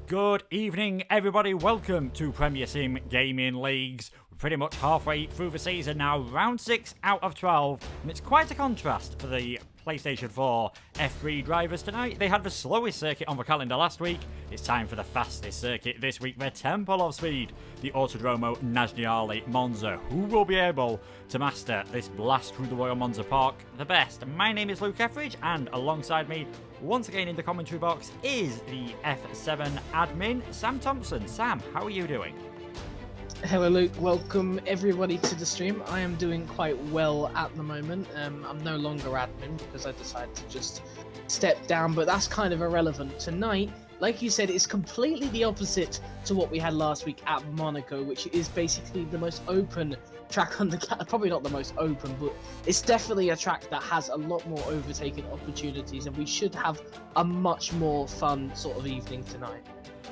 Good evening, everybody. Welcome to Premier Sim Gaming Leagues. We're pretty much halfway through the season now, round 6 out of 12, and it's quite a contrast for the PlayStation 4 F3 drivers tonight. They had the slowest circuit on the calendar last week. It's time for the fastest circuit this week, the Temple of Speed, the Autodromo Nazionale Monza. Who will be able to master this blast through the Royal Monza Park the best? My name is Luke Etheridge, and alongside me, once again in the commentary box, is the F7 admin, Sam Thompson. Sam, how are you doing? Hello Luke, welcome everybody to the stream. I am doing quite well at the moment. I'm no longer admin because I decided to just step down, but that's kind of irrelevant. Tonight, like you said, it's completely the opposite to what we had last week at Monaco, which is basically the most open track on the probably not the most open, but it's definitely a track that has a lot more overtaking opportunities, and we should have a much more fun sort of evening tonight.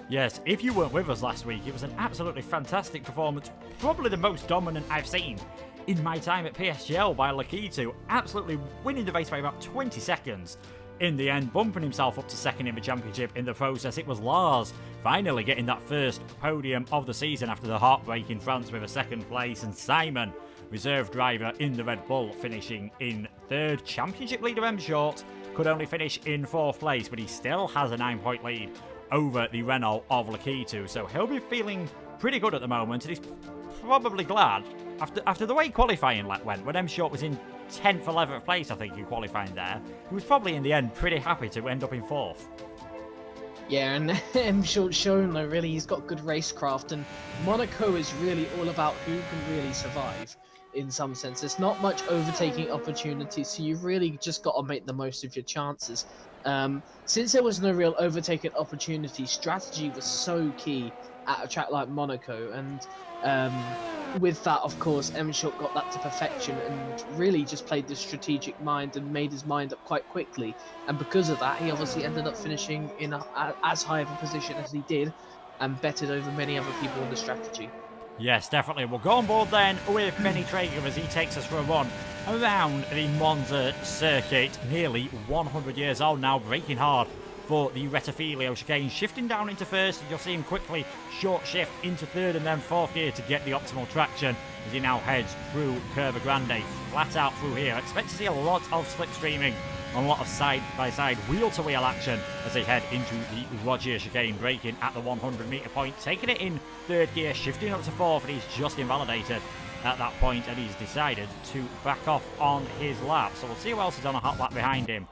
Yes, if you weren't with us last week, it was an absolutely fantastic performance, probably the most dominant I've seen in my time at PSGL by Lakitu, absolutely winning the race by about 20 seconds. In the end, bumping himself up to second in the championship. In the process, it was Lars finally getting that first podium of the season after the heartbreak in France with a second place, and Simon, reserve driver in the Red Bull, finishing in third. Championship leader M Short could only finish in fourth place, but he still has a 9-point lead over the Renault of Lakitu, so he'll be feeling pretty good at the moment, and he's probably glad after the way qualifying went, when M Short was in 10th, 11th place, I think, in qualifying there, he was probably in the end pretty happy to end up in 4th. Yeah, and M Short's shown though, really, he's got good racecraft, and Monaco is really all about who can really survive. In some sense, there's not much overtaking opportunities, so you've really just got to make the most of your chances. Since there was no real overtaking opportunity, strategy was so key at a track like Monaco, and with that, of course, M Short got that to perfection and really just played the strategic mind and made his mind up quite quickly. And because of that, he obviously ended up finishing in as high of a position as he did, and betted over many other people in the strategy. Yes, definitely. We'll go on board then with Benny Traeger as he takes us for a run around the Monza circuit. Nearly 100 years old now, braking hard for the Rettifilio chicane, shifting down into first. You'll see him quickly short shift into third and then fourth gear to get the optimal traction as he now heads through Curva Grande, flat out through here. Expect to see a lot of slipstreaming, a lot of side-by-side wheel-to-wheel action as they head into the Rogier chicane, braking at the 100-metre point, taking it in third gear, shifting up to fourth, and he's just invalidated at that point, and he's decided to back off on his lap. So we'll see who else is on a hot lap behind him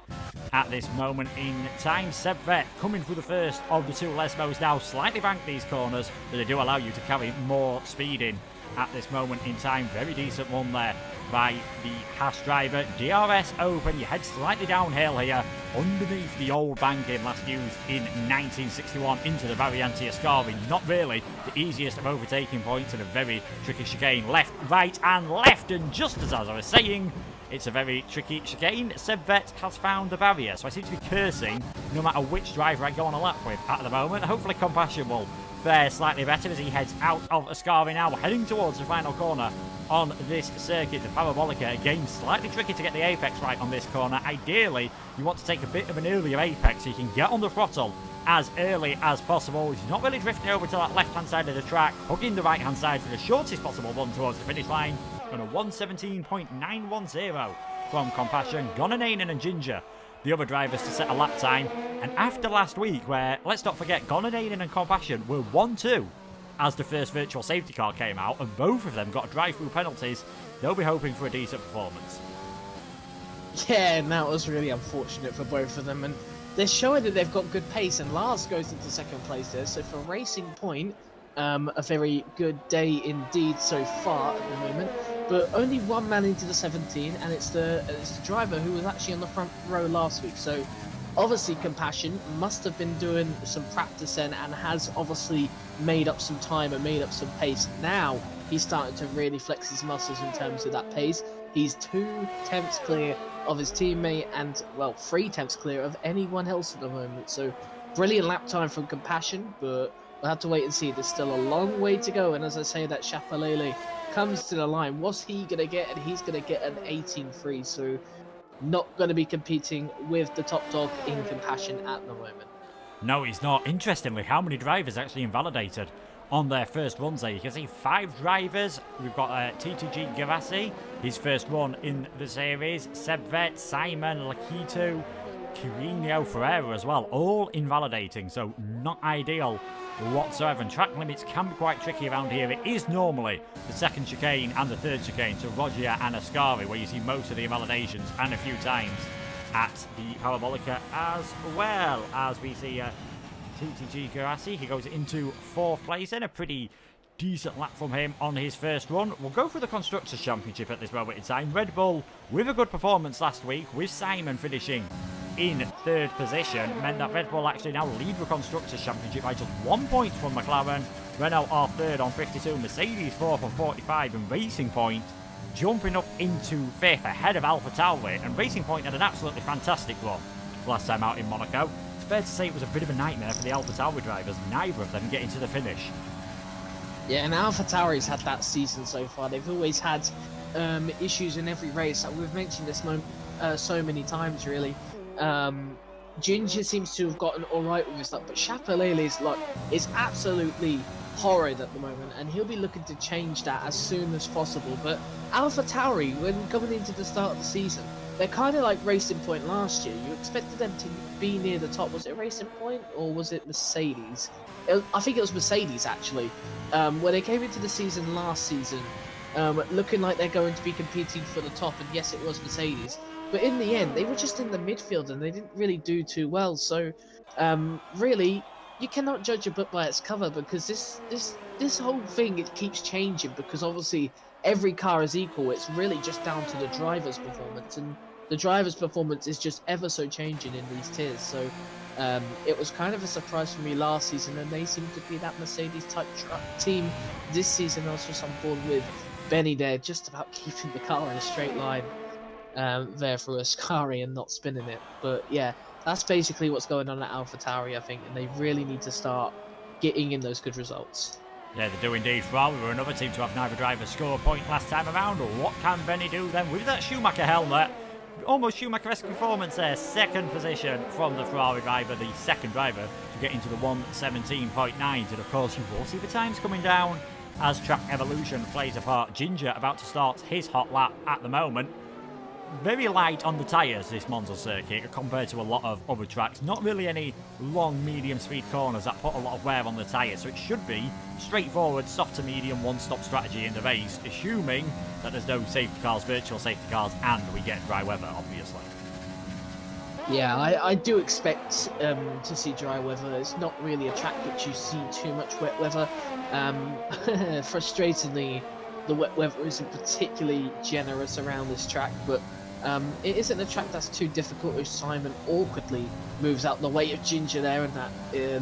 at this moment in time. Seb Vet coming through the first of the two Lesbos now, slightly banked these corners, but they do allow you to carry more speed in at this moment in time. Very decent one there by the Haas driver. DRS open, you head slightly downhill here underneath the old banking last used in 1961 into the Variante Ascari. Not really the easiest of overtaking points, and a very tricky chicane. Left, right and left, and just as I was saying, it's a very tricky chicane. Seb Vet has found the barrier, so I seem to be cursing no matter which driver I go on a lap with at the moment. Hopefully Compassion will fare slightly better as he heads out of Ascari now, heading towards the final corner on this circuit. The Parabolica, again, slightly tricky to get the apex right on this corner. Ideally, you want to take a bit of an earlier apex so you can get on the throttle as early as possible. He's not really drifting over to that left-hand side of the track, hugging the right-hand side for the shortest possible run towards the finish line on a 1:17.910 from Compassion. Gonainen and Ginger, the other drivers, to set a lap time. And after last week, where, let's not forget, Gonainen and Compassion were 1-2 as the first virtual safety car came out, and both of them got drive-through penalties, they'll be hoping for a decent performance. Yeah, and that was really unfortunate for both of them, and they're showing that they've got good pace, and Lars goes into second place there, so for Racing Point, a very good day indeed so far at the moment. But only one man into the 17, and it's the driver who was actually on the front row last week. So obviously Compassion must have been doing some practice then, and has obviously made up some time and made up some pace. Now he's starting to really flex his muscles in terms of that pace. He's 2 tenths clear of his teammate, and well, 3 tenths clear of anyone else at the moment. So brilliant lap time from Compassion, but we'll have to wait and see. There's still a long way to go, and as I say, that Chapelele comes to the line. What's he going to get? And he's going to get an 18.3, so not going to be competing with the top dog in Compassion at the moment. No, he's not. Interestingly, how many drivers actually invalidated on their first runs there? You can see 5 drivers. We've got TTG Gavassi, his first run in the series. Sebvet, Simon, Lakitu, Quirino, Ferreira as well, all invalidating, so not ideal whatsoever. And track limits can be quite tricky around here. It is normally the second chicane and the third chicane, so Roger and Ascari, where you see most of the invalidations, and a few times at the Parabolica as well. As we see TTG Garassi, he goes into 4th place in a pretty decent lap from him on his first run. We'll go for the Constructors' Championship at this moment in time. Red Bull, with a good performance last week, with Simon finishing in 3rd position, meant that Red Bull actually now lead the Constructors' Championship by just 1 point from McLaren. Renault are 3rd on 52, Mercedes 4th on 45, and Racing Point jumping up into 5th ahead of AlphaTauri. And Racing Point had an absolutely fantastic run last time out in Monaco. It's fair to say it was a bit of a nightmare for the AlphaTauri drivers, neither of them getting to the finish. Yeah, and AlphaTauri's had that season so far. They've always had issues in every race. We've mentioned this so many times, really. Ginger seems to have gotten alright with his luck, but Chapelele's luck is absolutely horrid at the moment, and he'll be looking to change that as soon as possible. But AlphaTauri, when coming into the start of the season, they're kind of like Racing Point last year. You expected them to be near the top. Was it Racing Point or was it Mercedes? I think it was Mercedes, actually. Where they came into the season last season, looking like they're going to be competing for the top, and yes, it was Mercedes. But in the end, they were just in the midfield, and they didn't really do too well. So, really, you cannot judge a book by its cover, because this whole thing, it keeps changing, because obviously every car is equal. It's really just down to the driver's performance, and the driver's performance is just ever so changing in these tiers. So it was kind of a surprise for me last season, and they seem to be that Mercedes type truck team this season. I was just on board with Benny there, just about keeping the car in a straight line there for Ascari and not spinning it. But yeah, that's basically what's going on at AlphaTauri, I think, and they really need to start getting in those good results. Yeah, they do indeed. Ferrari were another team to have neither driver score a point last time around. What can Benny do then with that Schumacher helmet? Almost Schumacher-esque performance there. 2nd position from the Ferrari driver, the second driver to get into the 1:17.9. And of course, you will see the times coming down as track evolution plays a part. Ginger about to start his hot lap at the moment. Very light on the tyres, this Monza circuit, compared to a lot of other tracks. Not really any long, medium speed corners that put a lot of wear on the tyres, so it should be straightforward, soft to medium, one-stop strategy in the race, assuming that there's no safety cars, virtual safety cars, and we get dry weather, obviously. Yeah, I do expect to see dry weather. It's not really a track that you see too much wet weather. Frustratingly, the wet weather isn't particularly generous around this track, but it isn't a track that's too difficult if Simon awkwardly moves out the way of Ginger there, and that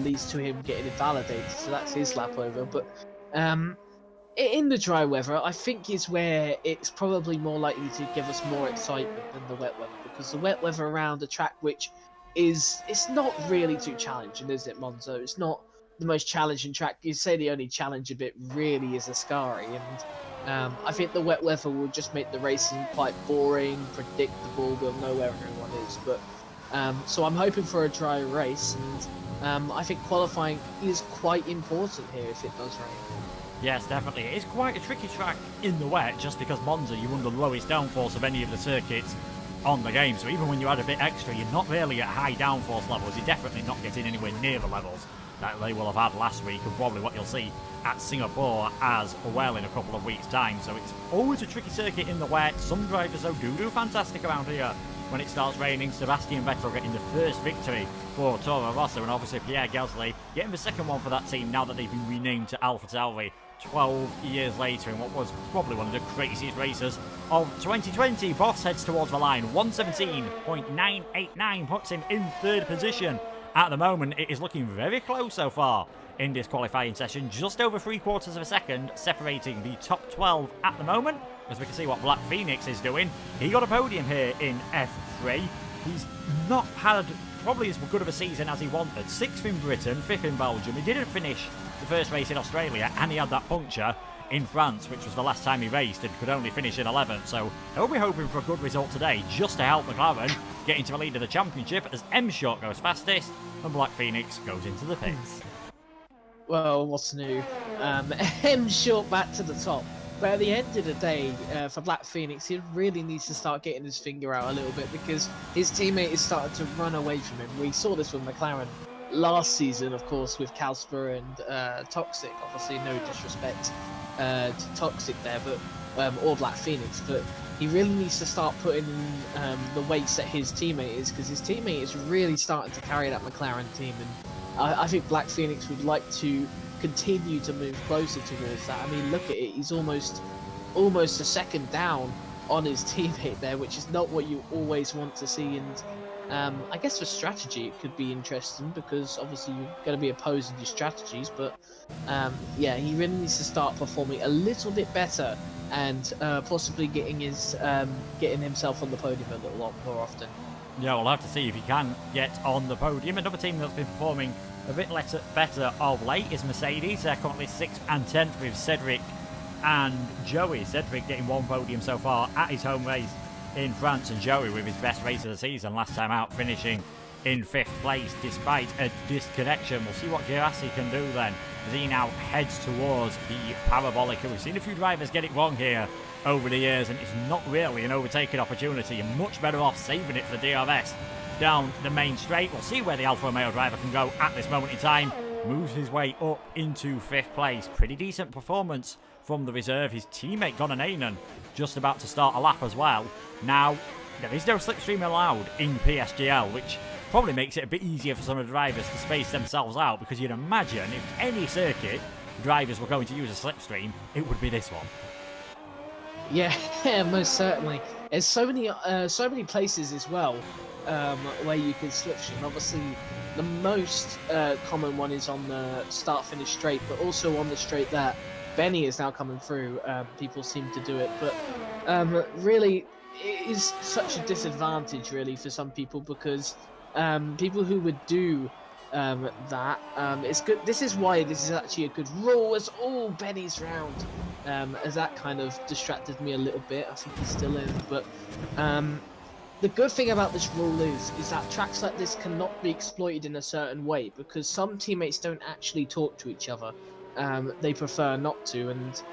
leads to him getting invalidated, so that's his lap over. But in the dry weather, I think is where it's probably more likely to give us more excitement than the wet weather, because the wet weather around a track which it's not really too challenging, is it, Monza? It's not the most challenging track. You say the only challenge of it really is Ascari, and I think the wet weather will just make the racing quite boring, predictable. We'll know where everyone is. But so I'm hoping for a dry race, and I think qualifying is quite important here if it does rain. Yes, definitely. It is quite a tricky track in the wet, just because Monza, you're under the lowest downforce of any of the circuits on the game. So even when you add a bit extra, you're not really at high downforce levels. You're definitely not getting anywhere near the levels that they will have had last week, and probably what you'll see at Singapore as well in a couple of weeks' time. So it's always a tricky circuit in the wet. Some drivers, though, do fantastic around here when it starts raining. Sebastian Vettel getting the first victory for Toro Rosso, and obviously Pierre Gasly getting the second one for that team now that they've been renamed to AlphaTauri 12 years later in what was probably one of the craziest races of 2020. Boss heads towards the line. 1:17.989 puts him in 3rd position. At the moment, it is looking very close so far in this qualifying session. Just over 3/4 of a second separating the top 12 at the moment. As we can see what Black Phoenix is doing. He got a podium here in F3. He's not had probably as good of a season as he wanted. 6th in Britain, 5th in Belgium. He didn't finish the first race in Australia, and he had that puncture in France, which was the last time he raced and could only finish in 11th. So he'll be hoping for a good result today just to help McLaren get into the lead of the championship as M Short goes fastest and Black Phoenix goes into the pits. Well, what's new? M Short back to the top. But at the end of the day, for Black Phoenix, he really needs to start getting his finger out a little bit because his teammate is starting to run away from him. We saw this with McLaren last season, of course, with Casper and Toxic. Obviously, no disrespect to Toxic there, but or Black Phoenix. But he really needs to start putting in the weights that his teammate is, because his teammate is really starting to carry that McLaren team. And I think Black Phoenix would like to continue to move closer towards that. I mean, look at it, he's almost a second down on his teammate there, which is not what you always want to see. And I guess for strategy it could be interesting, because obviously you're going to be opposing your strategies, but yeah, he really needs to start performing a little bit better and possibly getting himself on the podium a little lot more often. Yeah, we'll have to see if he can get on the podium. Another team that's been performing a bit better of late is Mercedes. They're currently 6th and 10th with Cedric and Joey. Cedric getting one podium so far at his home race in France, and Joey with his best race of the season last time out, finishing in 5th place despite a disconnection. We'll see what Girassi can do then as he now heads towards the Parabolica. We've seen a few drivers get it wrong here over the years, and it's not really an overtaking opportunity. You're much better off saving it for DRS down the main straight. We'll see where the Alfa Romeo driver can go at this moment in time. Moves his way up into 5th place. Pretty decent performance from the reserve. His teammate Gonanen just about to start a lap as well. Now, there is no slipstream allowed in PSGL, which probably makes it a bit easier for some of the drivers to space themselves out, because you'd imagine if any circuit drivers were going to use a slipstream, it would be this one. Yeah, most certainly. There's so many places as well where you can slipstream. Obviously, the most common one is on the start-finish straight, but also on the straight that Benny is now coming through. People seem to do it, but really, it is such a disadvantage, really, for some people, because people who would do that, it's good. This is why this is actually a good rule. It's all Benny's round, as that kind of distracted me a little bit. I think he's still in, but the good thing about this rule is that tracks like this cannot be exploited in a certain way, because some teammates don't actually talk to each other. They prefer not to, and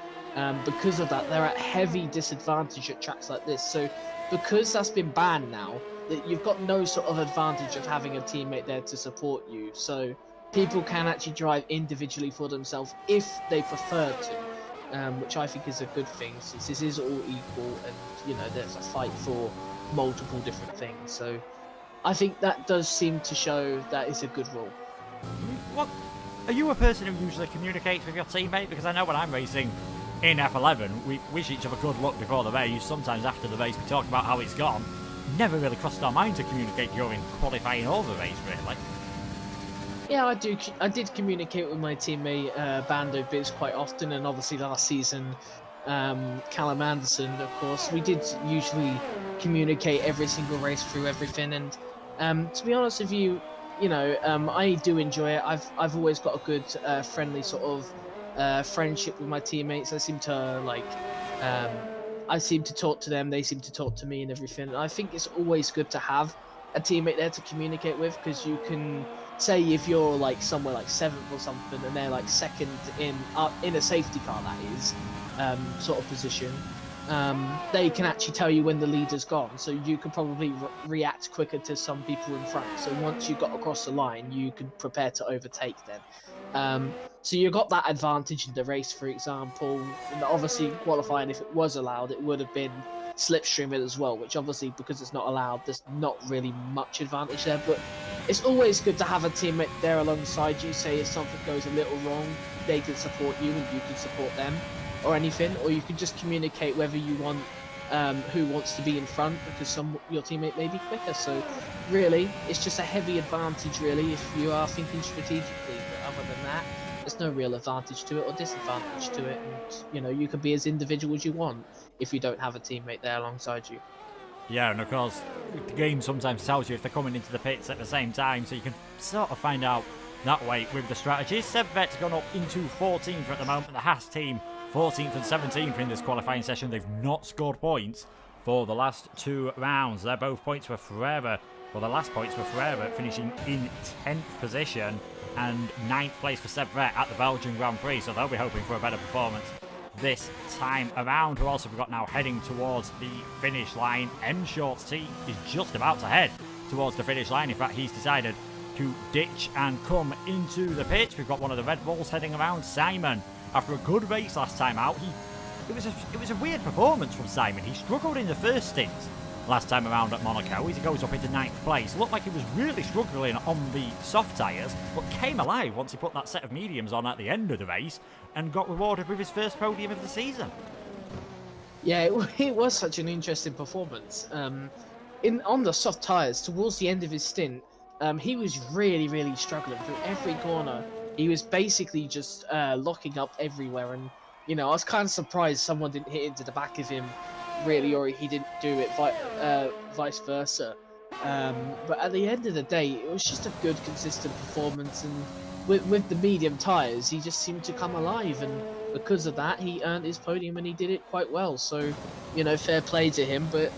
because of that, they're at heavy disadvantage at tracks like this. So because that's been banned now, that you've got no sort of advantage of having a teammate there to support you. So people can actually drive individually for themselves if they prefer to, which I think is a good thing, since this is all equal and, you know, there's a fight for multiple different things. So I think that does seem to show that it's a good rule. What? Are you a person who usually communicates with your teammate? Because I know when I'm racing in F11, we wish each other good luck before the race. Sometimes after the race we talk about how it's gone. Never really crossed our mind to communicate during qualifying or the race, really. Yeah, I did communicate with my teammate Bando Biz quite often, and obviously last season, Callum Anderson, of course. We did usually communicate every single race through everything, and to be honest with you, you know, I do enjoy it. I've always got a good friendly sort of friendship with my teammates. I seem to talk to them, they seem to talk to me and everything. And I think it's always good to have a teammate there to communicate with, because you can say if you're like somewhere like 7th or something and they're like 2nd in a safety car, that is, sort of position, they can actually tell you when the leader's gone, so you could probably react quicker to some people in front. So once you got across the line, you could prepare to overtake them. So you got that advantage in the race, for example. And obviously qualifying, if it was allowed, it would have been slipstreaming as well, which obviously, because it's not allowed, there's not really much advantage there. But it's always good to have a teammate there alongside you. Say if something goes a little wrong, they can support you and you can support them, or anything. Or you can just communicate whether you want who wants to be in front, because your teammate may be quicker. So really, it's just a heavy advantage, really, if you are thinking strategically. But other than that, there's no real advantage to it or disadvantage to it, and you know, you can be as individual as you want if you don't have a teammate there alongside you. Yeah, and of course, the game sometimes tells you if they're coming into the pits at the same time, so you can sort of find out that way with the strategies. Sebvet's gone up into 14th at the moment. The Haas team 14th and 17th in this qualifying session. They've not scored points for the last 2 rounds. They're both points for Ferreira. Well, the last points for Ferreira, finishing in 10th position and 9th place for Seb Vett at the Belgian Grand Prix. So they'll be hoping for a better performance this time around. Who else have we got now heading towards the finish line? M Short's team is just about to head towards the finish line. In fact, he's decided to ditch and come into the pit. We've got one of the Red Bulls heading around. Simon, after a good race last time out, it was a weird performance from Simon. He struggled in the first stint last time around at Monaco. He goes up into 9th place. Looked like he was really struggling on the soft tyres, but came alive once he put that set of mediums on at the end of the race and got rewarded with his first podium of the season. Yeah, it was such an interesting performance. On the soft tyres, towards the end of his stint, he was really struggling through every corner. He was basically just locking up everywhere, and I was kind of surprised someone didn't hit into the back of him, really, or he didn't do it vice versa. But at the end of the day, it was just a good, consistent performance, and with the medium tyres, he just seemed to come alive, and because of that, he earned his podium, and he did it quite well. So, fair play to him, but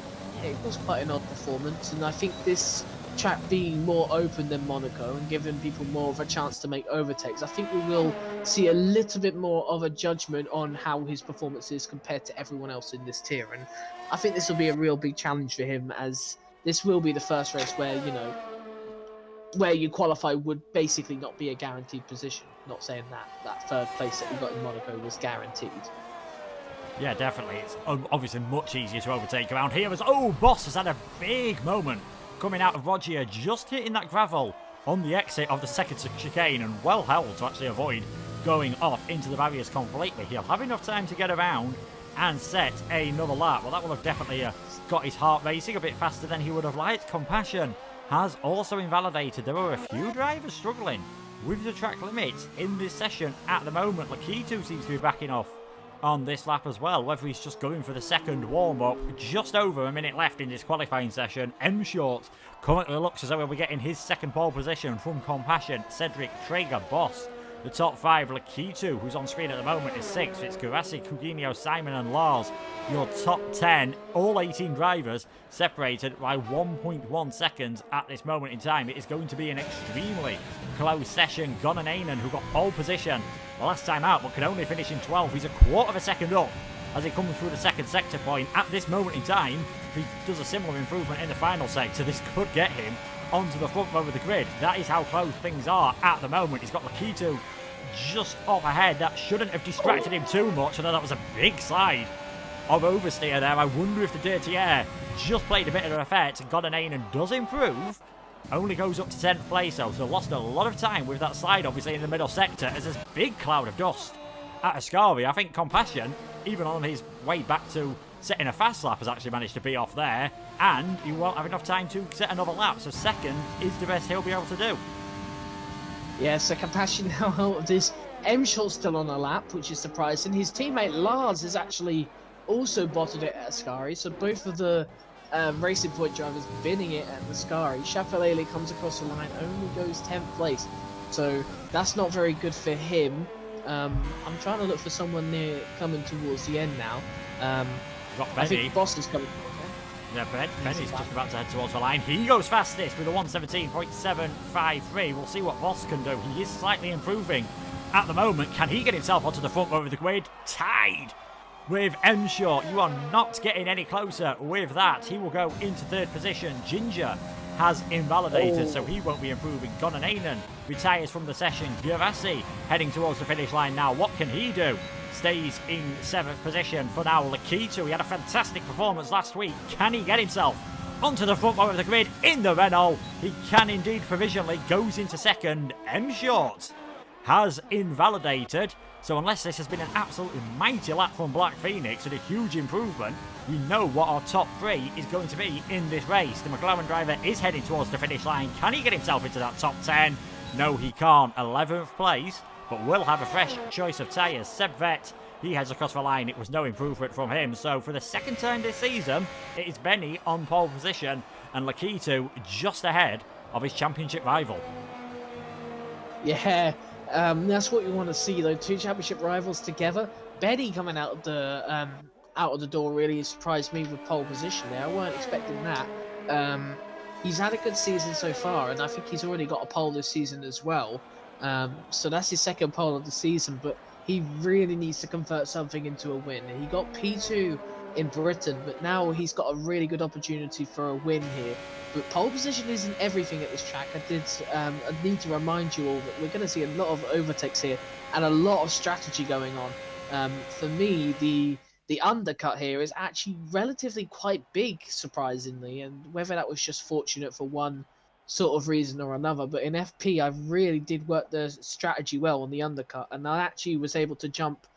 it was quite an odd performance, and I think this track being more open than Monaco and giving people more of a chance to make overtakes, I think we will see a little bit more of a judgment on how his performance is compared to everyone else in this tier. And I think this will be a real big challenge for him, as this will be the first race where, where you qualify would basically not be a guaranteed position. Not saying that third place that we got in Monaco was guaranteed. Yeah, definitely. It's obviously much easier to overtake around here, as Boss has had a big moment coming out of Rogier, just hitting that gravel on the exit of the second chicane, and well held to actually avoid going off into the barriers completely. He'll have enough time to get around and set another lap. Well, that will have definitely got his heart racing a bit faster than he would have liked. Compassion has also invalidated. There are a few drivers struggling with the track limits in this session at the moment. Lakitu seems to be backing off on this lap as well, whether he's just going for the second warm-up. Just over a minute left in this qualifying session. M Short currently looks as though he'll be getting his second pole position from Compassion. Cedric, Traeger, Boss. The top 5, Lakitu, who's on screen at the moment, is 6th. It's Kurasi, Coutinho, Simon and Lars. Your top 10, all 18 drivers, separated by 1.1 seconds at this moment in time. It is going to be an extremely close session. Gonanainen, who got pole position the last time out, but can only finish in 12th. He's a quarter of a second up as he comes through the second sector point. At this moment in time, if he does a similar improvement in the final sector, this could get him onto the front row of the grid. That is how close things are at the moment. He's got Lakitu just up ahead. That shouldn't have distracted him too much, although that was a big slide of oversteer there. I wonder if the dirty air just played a bit of an effect. Gonanainen does improve, only goes up to 10th place though, so lost a lot of time with that slide obviously in the middle sector as there's a big cloud of dust at Ascari. I think Compassion, even on his way back to setting a fast lap, has actually managed to be off there, and he won't have enough time to set another lap, so second is the best he'll be able to do. Yeah, so Compassion now out of this. M Short's still on a lap, which is surprising. His teammate Lars has actually also bottled it at Ascari, so both of the Racing Point drivers binning it at Ascari. Chapelele comes across the line, only goes 10th place, so that's not very good for him. I'm trying to look for someone near coming towards the end now. I think Boss is coming. Yeah, Benny's just about to head towards the line. He goes fastest with a 1:17.753. We'll see what Boss can do. He is slightly improving at the moment. Can he get himself onto the front row of the grid? Tied with M Short. You are not getting any closer with that. He will go into 3rd position. Ginger has invalidated, so he won't be improving. Gonanainen retires from the session. Gervasi heading towards the finish line now. What can he do? Stays in 7th position for now. Lakitu, he had a fantastic performance last week. Can he get himself onto the front row of the grid in the Renault? He can indeed provisionally. Goes into 2nd. M Short has invalidated. So unless this has been an absolutely mighty lap from Black Phoenix and a huge improvement, we know what our top 3 is going to be in this race. The McLaren driver is heading towards the finish line. Can he get himself into that top 10? No, he can't. 11th place, but will have a fresh choice of tyres. Seb Vett, he heads across the line. It was no improvement from him. So for the second time this season, it is Benny on pole position and Lakitu just ahead of his championship rival. Yeah, that's what you want to see though. 2 championship rivals together. Benny coming out of the door really surprised me with pole position there. I weren't expecting that. He's had a good season so far, and I think he's already got a pole this season as well. So that's his second pole of the season, but he really needs to convert something into a win. He got P2 in Britain, but now he's got a really good opportunity for a win here. But pole position isn't everything at this track. I need to remind you all that we're going to see a lot of overtakes here and a lot of strategy going on. For me, the undercut here is actually relatively quite big, surprisingly, and whether that was just fortunate for one sort of reason or another, but in FP I really did work the strategy well on the undercut, and I actually was able to jump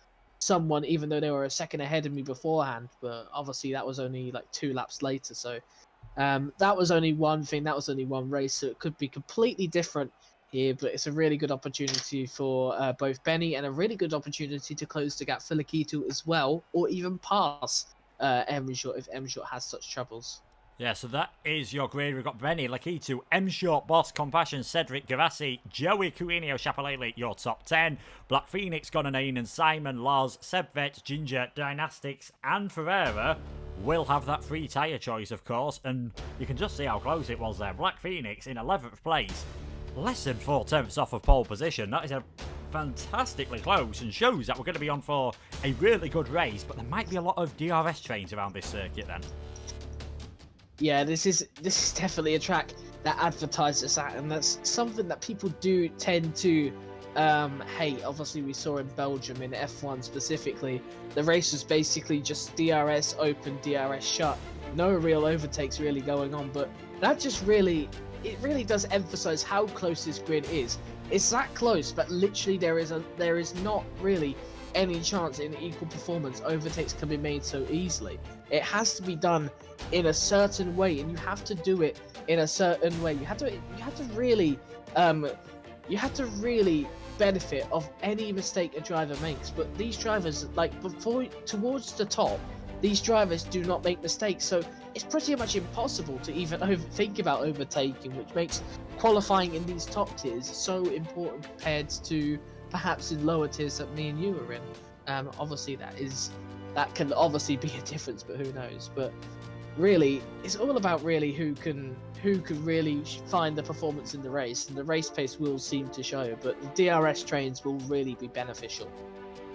someone even though they were a second ahead of me beforehand, but obviously that was only like 2 laps later, so that was only one thing, that was only one race, so it could be completely different here, but it's a really good opportunity for both Benny and a really good opportunity to close the gap for Lakitu as well, or even pass M-Short if M-Short has such troubles. Yeah, so that is your grid. We've got Benny, Lakitu, M-Short, Boss, Compassion, Cedric, Gavassi, Joey, Courinho, Chapalele, your top 10. Black Phoenix, Gonanain and Simon, Lars, Sebvet, Ginger, Dynastics, and Ferreira will have that free tyre choice, of course, and you can just see how close it was there. Black Phoenix in 11th place, less than 4/10 off of pole position. That is a fantastically close and shows that we're going to be on for a really good race, but there might be a lot of DRS trains around this circuit then. Yeah, this is definitely a track that advertises that, and that's something that people do tend to hate. Obviously, we saw in Belgium in F1 specifically, the race was basically just DRS open, DRS shut, no real overtakes really going on. But that just really does emphasize how close this grid is. It's that close, but literally there is not really any chance in equal performance overtakes can be made so easily. It has to be done in a certain way, and you have to do it in a certain way. You have to really benefit of any mistake a driver makes. But these drivers, like towards the top, these drivers do not make mistakes, so it's pretty much impossible to even think about overtaking, which makes qualifying in these top tiers so important compared to perhaps in lower tiers that me and you are in. Obviously that can obviously be a difference, but who knows? But really, it's all about really who can really find the performance in the race, and the race pace will seem to show, but the DRS trains will really be beneficial.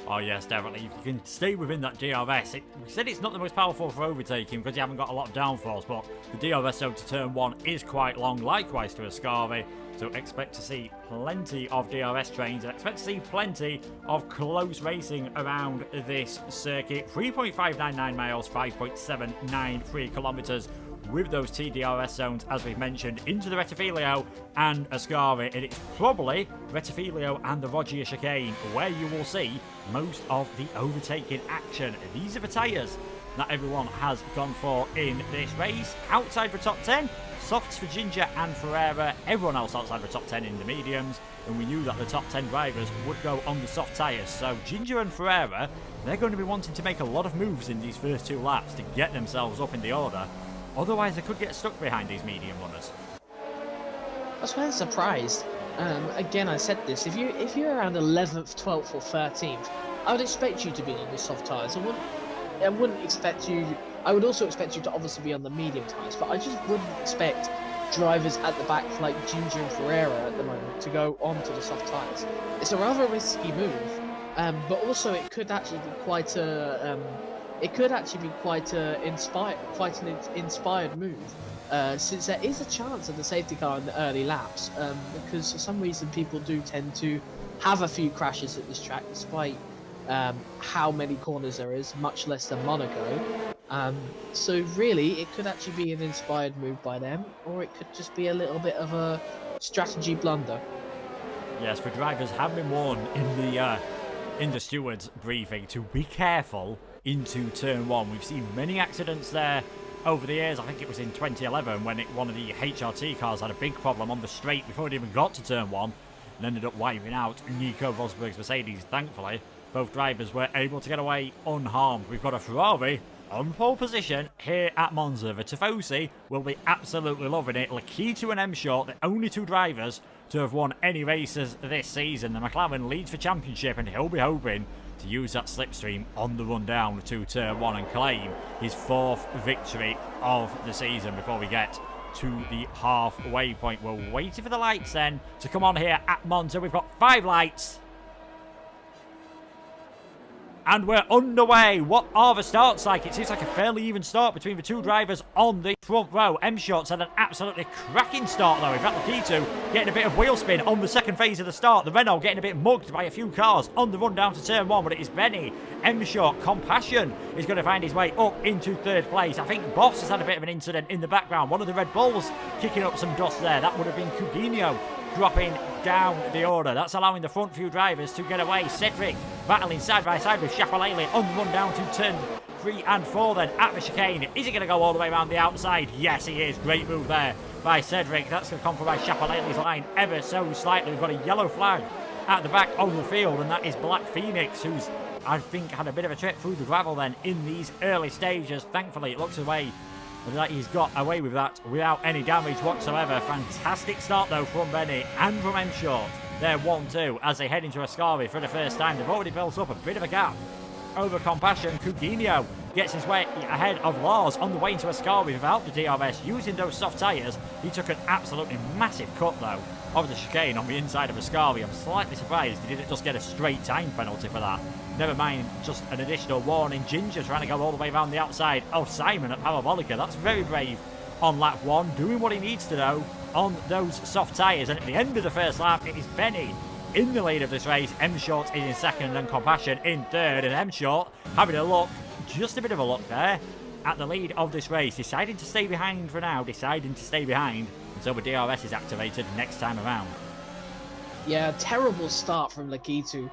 Oh yes, definitely. If you can stay within that DRS, we said it's not the most powerful for overtaking because you haven't got a lot of downforce, but the DRS zone to turn 1 is quite long, likewise to Ascavi. So expect to see plenty of DRS trains and expect to see plenty of close racing around this circuit. 3.599 miles, 5.793 kilometres with those TDRS zones, as we've mentioned, into the Rettifilio and Ascavi. And it's probably Rettifilio and the Rogier chicane where you will see most of the overtaking action. These are the tyres that everyone has gone for in this race. Outside the top 10, softs for Ginger and Ferreira, everyone else outside the top 10 in the mediums, and we knew that the top 10 drivers would go on the soft tyres. So Ginger and Ferreira, they're going to be wanting to make a lot of moves in these first 2 laps to get themselves up in the order. Otherwise, they could get stuck behind these medium runners. I was quite surprised. Again, I said this, if you're around 11th, 12th or 13th, I would expect you to be on the soft tyres. I wouldn't expect you. I would also expect you to obviously be on the medium tyres, but I just wouldn't expect drivers at the back like Ginger and Ferreira at the moment to go onto the soft tyres. It's a rather risky move, but also it could actually be quite an inspired move, since there is a chance of the safety car in the early laps, because for some reason people do tend to have a few crashes at this track, despite how many corners there is, much less than Monaco. So really, it could actually be an inspired move by them, or it could just be a little bit of a strategy blunder. Yes, the drivers have been warned in the stewards briefing to be careful into turn 1. We've seen many accidents there over the years. I think it was in 2011 when one of the HRT cars had a big problem on the straight before it even got to turn 1 and ended up wiping out Nico Rosberg's Mercedes. Thankfully, both drivers were able to get away unharmed. We've got a Ferrari on pole position here at Monza. The Tifosi will be absolutely loving it. Lakitu and M-Short, the only 2 drivers to have won any races this season. The McLaren leads for championship, and he'll be hoping to use that slipstream on the run down to turn 1 and claim his 4th victory of the season before we get to the halfway point. We're waiting for the lights then to come on here at Monza. We've got 5 lights. And we're underway. What are the starts like? It seems like a fairly even start between the 2 drivers on the front row. M-Shorts had an absolutely cracking start though. In fact, the Key2 getting a bit of wheel spin on the second phase of the start. The Renault getting a bit mugged by a few cars on the run down to turn 1, but it is Benny. M-Short Compassion is going to find his way up into 3rd place. I think Boss has had a bit of an incident in the background. One of the Red Bulls kicking up some dust there. That would have been Coutinho dropping down the order. That's allowing the front few drivers to get away. Cedric battling side by side with Shapalele on the run down to turn 3 and 4 then at the chicane. Is he going to go all the way around the outside? Yes, he is. Great move there by Cedric. That's going to compromise Shapalele's line ever so slightly. We've got a yellow flag at the back of the field, and that is Black Phoenix, who's, I think, had a bit of a trip through the gravel then in these early stages. Thankfully, it looks away that he's got away with that without any damage whatsoever. Fantastic start though from Benny and from M-Short. They're 1-2 as they head into Ascari for the first time. They've already built up a bit of a gap over Compassion. Coutinho gets his way ahead of Lars on the way into Ascari without the DRS, using those soft tyres. He took an absolutely massive cut though of the chicane on the inside of Ascari. I'm slightly surprised he didn't just get a straight time penalty for that. Never mind just an additional warning. Ginger trying to go all the way around the outside of Simon at Parabolica. That's very brave on lap 1, doing what he needs to do on those soft tyres. And at the end of the first lap, it is Benny in the lead of this race. M-Short is in 2nd and Compassion in 3rd. And M-Short having a look, just a bit of a look there, at the lead of this race. Deciding to stay behind for now, until the DRS is activated next time around. Yeah, terrible start from Lakitu.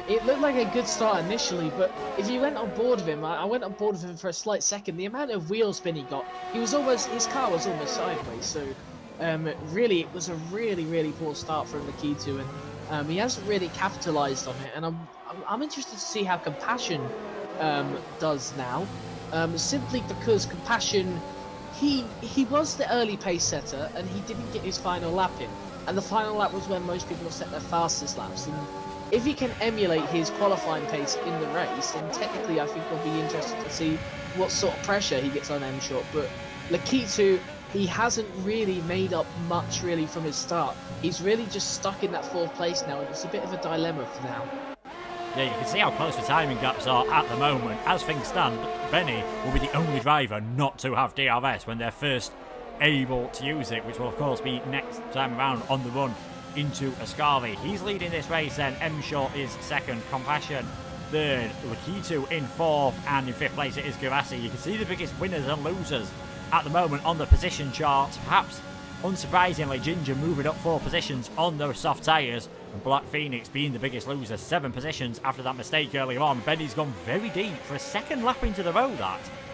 It looked like a good start initially, but if you went on board with him, I went on board with him for a slight second. The amount of wheel spin he got, his car was almost sideways. So, really, it was a really poor start from Lakitu, and he hasn't really capitalised on it. And I'm interested to see how Compassion does now, simply because Compassion, he was the early pace setter, and he didn't get his final lap in. And the final lap was when most people set their fastest laps. And if he can emulate his qualifying pace in the race, then technically I think we'll be interested to see what sort of pressure he gets on M-Short. But Lakitu, he hasn't really made up much really from his start. He's really just stuck in that 4th place now, and it's a bit of a dilemma for now. Yeah, you can see how close the timing gaps are at the moment. As things stand, Benny will be the only driver not to have DRS when they're first able to use it, which will of course be next time around on the run into Ascari. He's leading this race then. M-Short is 2nd, Compassion 3rd, Lakitu in 4th, and in 5th place it is Gerasi. You can see the biggest winners and losers at the moment on the position chart. Perhaps unsurprisingly, Ginger moving up 4 positions on those soft tyres, and Black Phoenix being the biggest loser, 7 positions after that mistake earlier on. Benny's gone very deep for a 2nd lap into the row.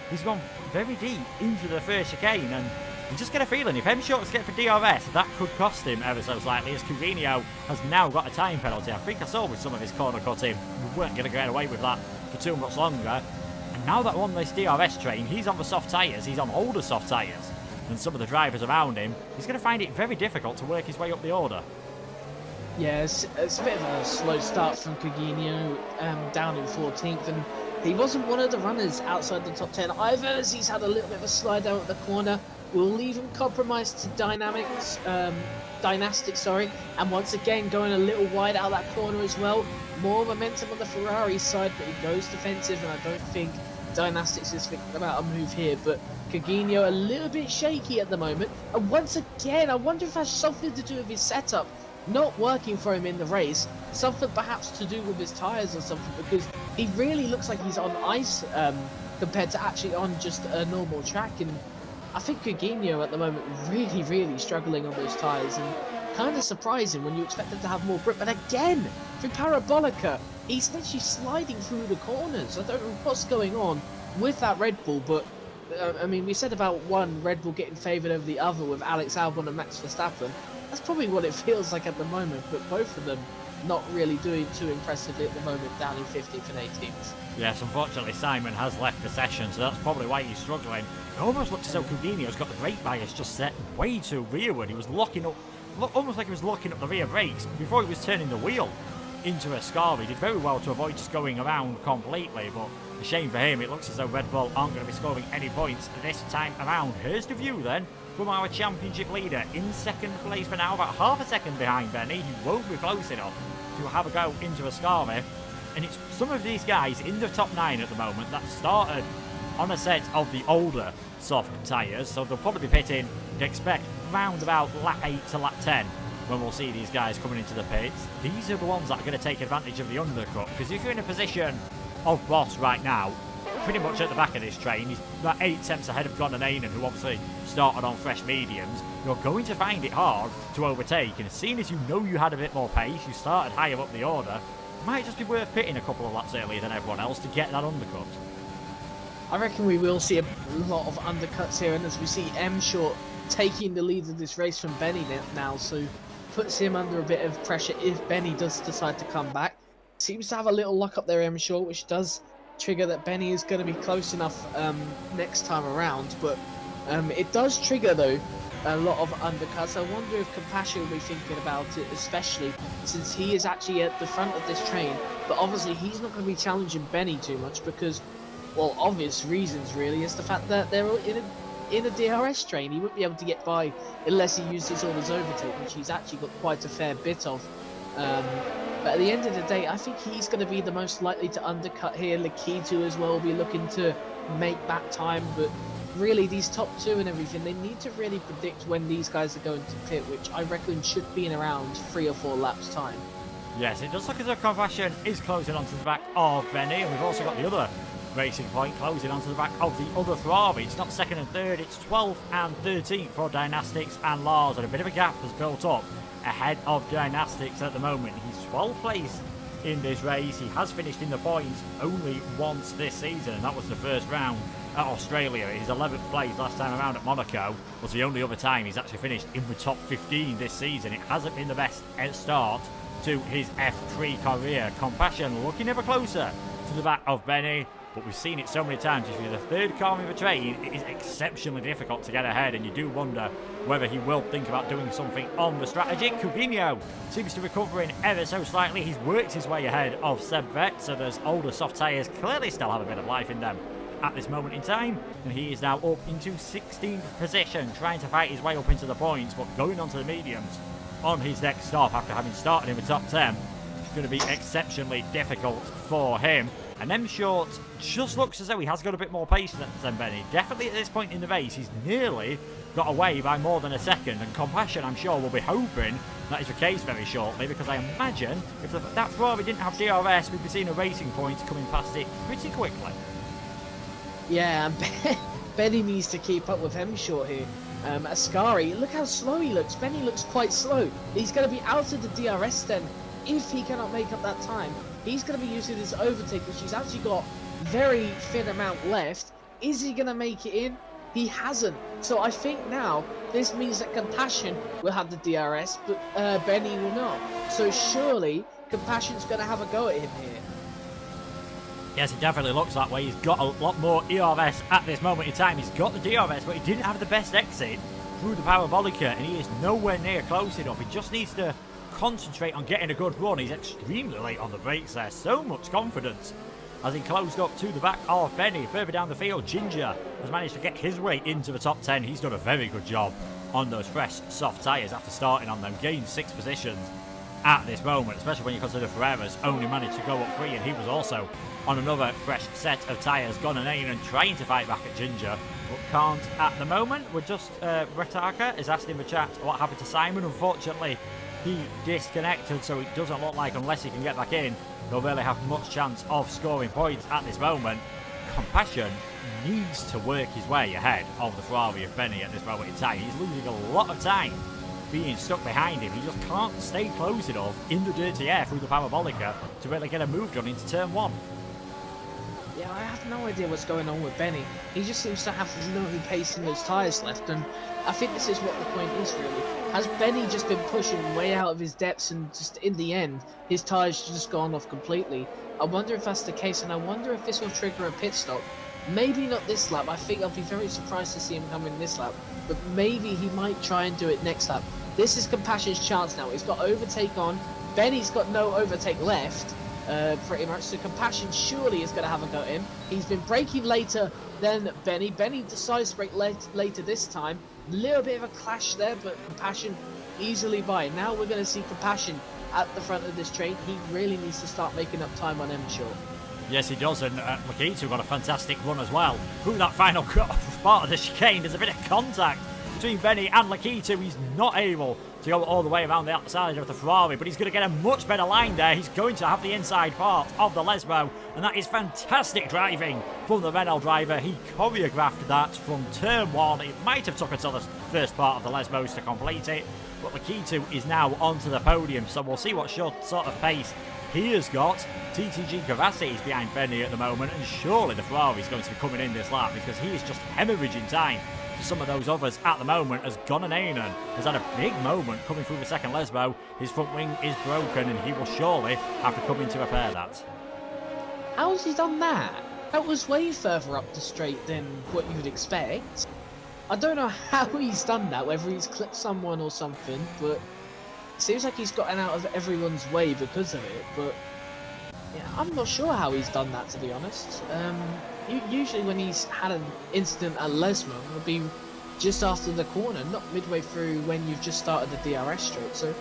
He's gone very deep into the first chicane, and I just get a feeling if M-Short's get for DRS, that could cost him ever so slightly, as Coutinho has now got a time penalty. I think I saw with some of his corner cutting, we weren't going to get away with that for too much longer. And now that we're on this DRS train, he's on the soft tyres, he's on older soft tyres than some of the drivers around him. He's going to find it very difficult to work his way up the order. Yeah, it's a bit of a slow start from Coutinho, down in 14th, and he wasn't one of the runners outside the top 10 either, as he's had a little bit of a slide down at the corner. We'll leave him compromised to Dynastics, and once again going a little wide out of that corner as well. More momentum on the Ferrari side, but he goes defensive, and I don't think Dynastics is thinking about a move here, but Coutinho a little bit shaky at the moment. And once again, I wonder if that's something to do with his setup not working for him in the race, something perhaps to do with his tyres or something, because he really looks like he's on ice compared to actually on just a normal track. And I think Coutinho at the moment really struggling on those tyres, and kind of surprising when you expect him to have more grip. And again, through Parabolica, he's literally sliding through the corners. I don't know what's going on with that Red Bull, but I mean, we said about one Red Bull getting favoured over the other with Alex Albon and Max Verstappen. That's probably what it feels like at the moment, but both of them not really doing too impressively at the moment, down in 15th and 18th. Yes, unfortunately Simon has left the session, so that's probably why he's struggling. It almost looks as though Coutinho's got the brake bias just set way too rearward. He was locking up, almost like he was locking up the rear brakes before he was turning the wheel. into Ascari. He did very well to avoid just going around completely, but a shame for him. It looks as though Red Bull aren't going to be scoring any points this time around. Here's the view then from our championship leader in second place for now, about half a second behind Benny. He won't be close enough to have a go into Ascari. And it's some of these guys in the top 9 at the moment that started on a set of the older soft tyres, so they'll probably be pitting, you'd expect, round about lap 8 to lap 10 when we'll see these guys coming into the pits. These are the ones that are going to take advantage of the undercut, because if you're in a position of boss right now, pretty much at the back of this train, he's about 8 tenths ahead of Gonanainen, who obviously started on fresh mediums. You're going to find it hard to overtake, and as soon as you know you had a bit more pace, you started higher up the order, it might just be worth pitting a couple of laps earlier than everyone else to get that undercut. I reckon we will see a lot of undercuts here, and as we see M Short taking the lead of this race from Benny now, so puts him under a bit of pressure if Benny does decide to come back. Seems to have a little luck up there, M Short, which does trigger that Benny is going to be close enough next time around, but it does trigger though a lot of undercuts. I wonder if Compassion will be thinking about it, especially since he is actually at the front of this train, but obviously he's not going to be challenging Benny too much because, well, obvious reasons really, is the fact that they're in a DRS train. He wouldn't be able to get by unless he uses all his overtake, which he's actually got quite a fair bit of. But at the end of the day, I think he's going to be the most likely to undercut here. Lakitu as well will be looking to make back time, but really these top 2 and everything, they need to really predict when these guys are going to pit, which I reckon should be in around 3 or 4 laps time. Yes, it does look as though Compassion is closing onto the back of Benny, and we've also got the other Racing Point closing onto the back of the other Ferrari. It's not 2nd and 3rd, it's 12th and 13th for Dynastics and Lars, and a bit of a gap has built up ahead of Dynastics at the moment. He's 12th place in this race. He has finished in the points only once this season, and that was the first round at Australia. His 11th place last time around at Monaco was the only other time he's actually finished in the top 15 this season. It hasn't been the best start to his F3 career. Compassion looking ever closer to the back of Benny, but we've seen it so many times. If you're the 3rd car in the train, it is exceptionally difficult to get ahead, and you do wonder whether he will think about doing something on the strategy. Coutinho seems to be recovering ever so slightly. He's worked his way ahead of Seb Vett, so those older soft tyres clearly still have a bit of life in them at this moment in time, and he is now up into 16th position, trying to fight his way up into the points, but going onto the mediums on his next stop after having started in the top 10 is going to be exceptionally difficult for him. And M Short just looks as though he has got a bit more pace than Benny. Definitely at this point in the race, he's nearly got away by more than a second, and Compassion, I'm sure, will be hoping that is the case very shortly, because I imagine if that Ferrari didn't have DRS, we'd be seeing a Racing Point coming past it pretty quickly. Yeah, and Benny needs to keep up with M Short here. Ascari, look how slow he looks. Benny looks quite slow. He's going to be out of the DRS then if he cannot make up that time. He's going to be using his overtake, which he's actually got very thin amount left. Is he going to make it in? He hasn't. So I think now this means that Compassion will have the DRS, but Benny will not. So surely Compassion's going to have a go at him here. Yes, it definitely looks that way. He's got a lot more ERS at this moment in time. He's got the DRS, but he didn't have the best exit through the Parabolica, and he is nowhere near close enough. He just needs to concentrate on getting a good run. He's extremely late on the brakes there. So much confidence as he closed up to the back of Benny. Further down the field, Ginger has managed to get his way into the top 10. He's done a very good job on those fresh soft tyres after starting on them. Gained 6 positions at this moment, especially when you consider Ferreira's only managed to go up 3, and he was also on another fresh set of tyres. Gonanainen and trying to fight back at Ginger, but can't at the moment. We're just Retaka is asked in the chat what happened to Simon. Unfortunately, he disconnected, so it doesn't look like, unless he can get back in, they'll really have much chance of scoring points at this moment. Compassion needs to work his way ahead of the Ferrari of Benny at this moment in time. He's losing a lot of time being stuck behind him. He just can't stay close enough in the dirty air through the Parabolica to really get a move done into turn 1. Yeah, I have no idea what's going on with Benny. He just seems to have no pace in those tyres left, and I think this is what the point is really. Has Benny just been pushing way out of his depths, and just in the end, his tyres just gone off completely? I wonder if that's the case, and I wonder if this will trigger a pit stop. Maybe not this lap. I think I'll be very surprised to see him come in this lap, but maybe he might try and do it next lap. This is Compassion's chance now. He's got overtake on. Benny's got no overtake left, pretty much, so Compassion surely is going to have a go at him. He's been braking later than Benny. Benny decides to brake later this time. Little bit of a clash there, but Compassion easily by. Now we're going to see Compassion at the front of this train. He really needs to start making up time on M-Short. Yes, he does, and Lakitu got a fantastic run as well. Through that final part of the chicane, there's a bit of contact between Benny and Lakitu. He's not able to go all the way around the outside of the Ferrari, but he's going to get a much better line there. He's going to have the inside part of the Lesmo, and that is fantastic driving from the Renault driver. He choreographed that from turn 1. It might have took until the first part of the Lesmos to complete it, but Lakitu is now onto the podium, so we'll see what sort of pace he has got. TTG Gavassi is behind Benny at the moment, and surely the Ferrari is going to be coming in this lap because he is just hemorrhaging time to some of those others at the moment, as Gonanen has had a big moment coming through the second Lesmo. His front wing is broken, and he will surely have to come in to repair that. How's he done that? That was way further up the straight than what you would expect. I don't know how he's done that, whether he's clipped someone or something, but it seems like he's gotten out of everyone's way because of it, but yeah, I'm not sure how he's done that, to be honest. Usually when he's had an incident at Lesmo, it would be just after the corner, not midway through when you've just started the DRS straight. So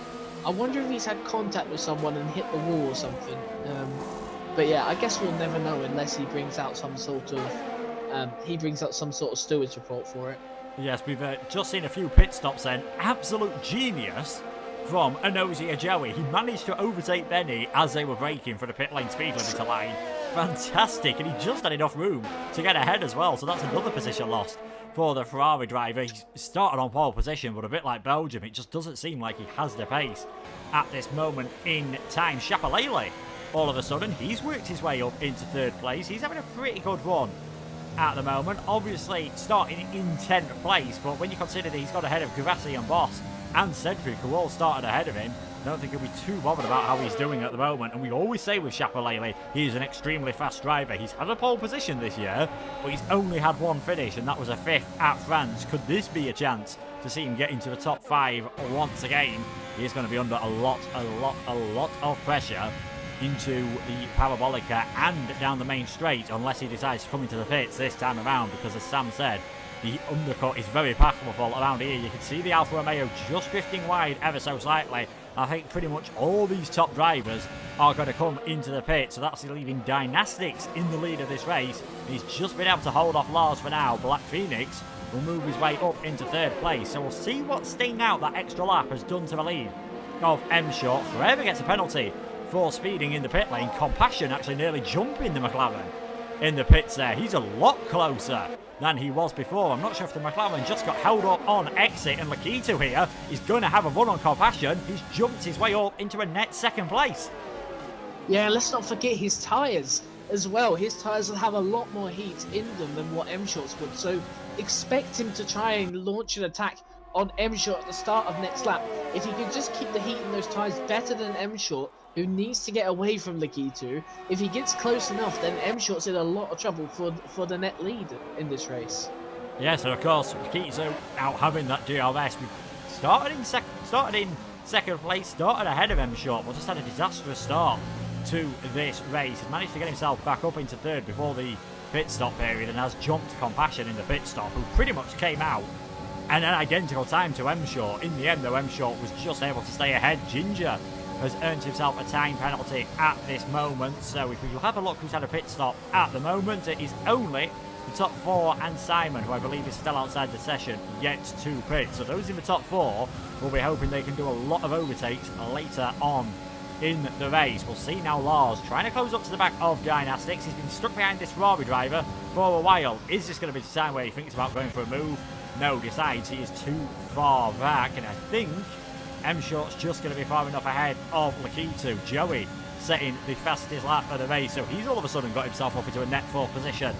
I wonder if he's had contact with someone and hit the wall or something. But yeah, I guess we'll never know unless he brings out some sort of stewards report for it. Yes, we've just seen a few pit stops then. Absolute genius from Anosy Joey. He managed to overtake Benny as they were braking for the pit lane speed limiter line. Fantastic, and he just had enough room to get ahead as well, so that's another position lost for the Ferrari driver. He started on pole position, but a bit like Belgium, it just doesn't seem like he has the pace at this moment in time. Chapalele, all of a sudden, he's worked his way up into third place. He's having a pretty good run at the moment, obviously starting in 10th place, but when you consider that he's got ahead of Gavassi and Boss and Cedric, who all started ahead of him, I don't think he'll be too bothered about how he's doing at the moment. And we always say with Chapalele, he's an extremely fast driver. He's had a pole position this year, but he's only had one finish, and that was a 5th at France. Could this be a chance to see him get into the top 5 once again? He's going to be under a lot of pressure into the Parabolica and down the main straight, unless he decides to come into the pits this time around, because as Sam said, the undercut is very powerful around here. You can see the Alfa Romeo just drifting wide ever so slightly. I think pretty much all these top drivers are going to come into the pit, so that's leaving Dynastics in the lead of this race. He's just been able to hold off Lars for now. Black Phoenix will move his way up into third place, so we'll see what staying out that extra lap has done to the lead of M-Short. Forever gets a penalty for speeding in the pit lane. Compassion actually nearly jumping the McLaren in the pits there. He's a lot closer than he was before. I'm not sure if the McLaren just got held up on exit, and Lakitu here is going to have a run on Compassion. He's jumped his way up into a net second place. Yeah, let's not forget his tyres as well. His tyres will have a lot more heat in them than what M-Short's would, so expect him to try and launch an attack on M-Short at the start of next lap. If he could just keep the heat in those tyres better than M-Short, who needs to get away from Lakitu, if he gets close enough, then M-Short's in a lot of trouble for the net lead in this race. Yes, and of course, Lakitu out having that DRS. We started in second place, started ahead of M-Short, but just had a disastrous start to this race. He's managed to get himself back up into third before the pit stop period, and has jumped Compassion in the pit stop, who pretty much came out at an identical time to M-Short. In the end, though, M-Short was just able to stay ahead. Ginger has earned himself a time penalty at this moment, so if we have a look who's had a pit stop at the moment, it is only the top 4 and Simon, who I believe is still outside the session, yet to pit. So those in the top 4 will be hoping they can do a lot of overtakes later on in the race. We'll see now Lars trying to close up to the back of Dynastics. He's been stuck behind this Ferrari driver for a while. Is this going to be the time where he thinks about going for a move? No, decides he is too far back, and I think M-Short's just going to be far enough ahead of Lakitu. Joey setting the fastest lap of the race, so he's all of a sudden got himself up into a net 4th position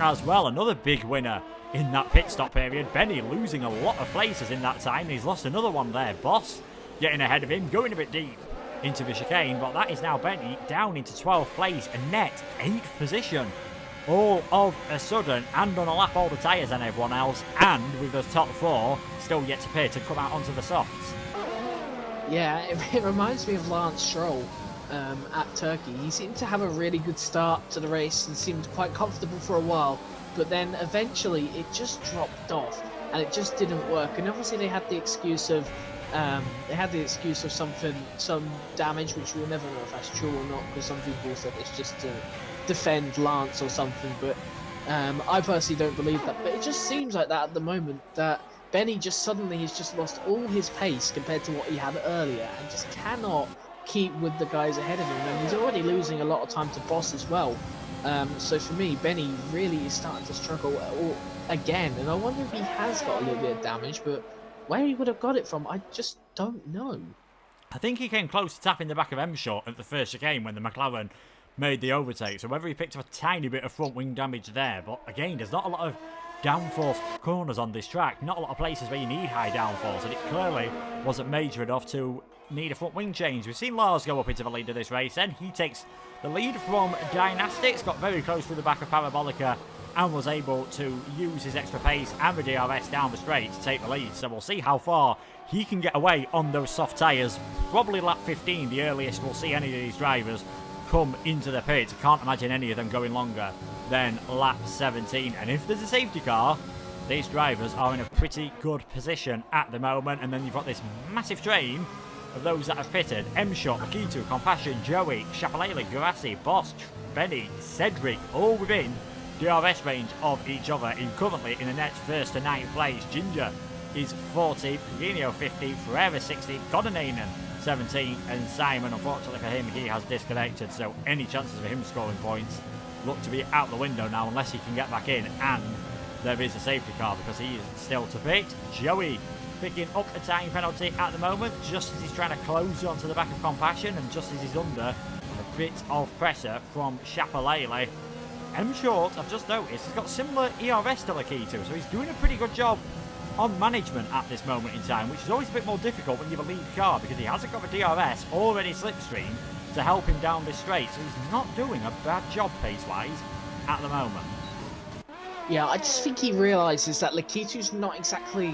as well. Another big winner in that pit stop period. Benny losing a lot of places in that time. He's lost another one there. Boss getting ahead of him, going a bit deep into the chicane, but that is now Benny down into 12th place, a net 8th position all of a sudden, and on a lap older tyres than everyone else, and with those top 4 still yet to pit and come out onto the softs. Yeah, it reminds me of Lance Stroll at Turkey. He seemed to have a really good start to the race and seemed quite comfortable for a while, but then eventually it just dropped off and it just didn't work. And obviously they had the excuse of some damage, which we'll never know if that's true or not, because some people said it's just to defend Lance or something. But I personally don't believe that. But it just seems like that at the moment, that Benny just suddenly has just lost all his pace compared to what he had earlier, and just cannot keep with the guys ahead of him. And he's already losing a lot of time to Boss as well. So for me, Benny really is starting to struggle again, and I wonder if he has got a little bit of damage, but where he would have got it from, I just don't know. I think he came close to tapping the back of M-Shot at the first chicane when the McLaren made the overtake, so whether he picked up a tiny bit of front wing damage there, but again, there's not a lot of downforce corners on this track, not a lot of places where you need high downforce, and it clearly wasn't major enough to need a front wing change. We've seen Lars go up into the lead of this race, and he takes the lead from Dynastics, got very close through the back of Parabolica, and was able to use his extra pace and the DRS down the straight to take the lead. So we'll see how far he can get away on those soft tyres. Probably lap 15, the earliest we'll see any of these drivers come into the pit. I can't imagine any of them going longer than lap 17. And if there's a safety car, these drivers are in a pretty good position at the moment. And then you've got this massive train of those that have pitted. M-Shot, Lakitu, Compassion, Joey, Chapalele, Gurasi, Boss, Benny, Cedric, all within DRS range of each other, in currently in the net first to ninth place. Ginger is 40, Genio 50, Ferreira 60, Godinainen 17th, and Simon, unfortunately for him, he has disconnected, so any chances of him scoring points look to be out the window now unless he can get back in, and there is a safety car because he is still to pit. Joey picking up a time penalty at the moment, just as he's trying to close onto the back of Compassion, and just as he's under a bit of pressure from Chapalele. M-Short, I've just noticed, has got similar ERS to Lakitu, so he's doing a pretty good job on management at this moment in time, which is always a bit more difficult when you have a lead car, because he hasn't got a DRS or any slipstream to help him down this straight, so he's not doing a bad job pace-wise at the moment. Yeah, I just think he realises that Lakitu's not exactly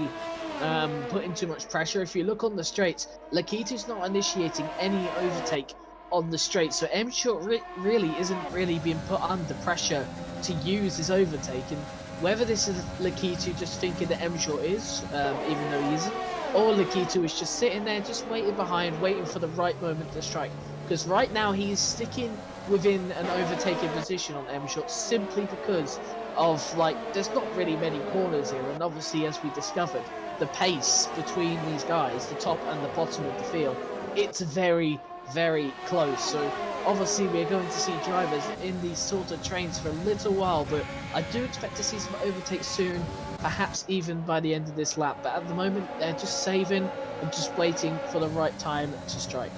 putting too much pressure. If you look on the straights, Lakitu's not initiating any overtake on the straight, so M-Short really isn't really being put under pressure to use his overtake. And whether this is Lakitu just thinking that M-Short is, even though he isn't, or Lakitu is just sitting there, just waiting behind, waiting for the right moment to strike. Because right now he is sticking within an overtaking position on M-Short simply because of, like, there's not really many corners here, and obviously, as we discovered, the pace between these guys, the top and the bottom of the field, it's very, very close. So obviously we're going to see drivers in these sort of trains for a little while, but I do expect to see some overtakes soon, perhaps even by the end of this lap. But at the moment they're just saving and just waiting for the right time to strike.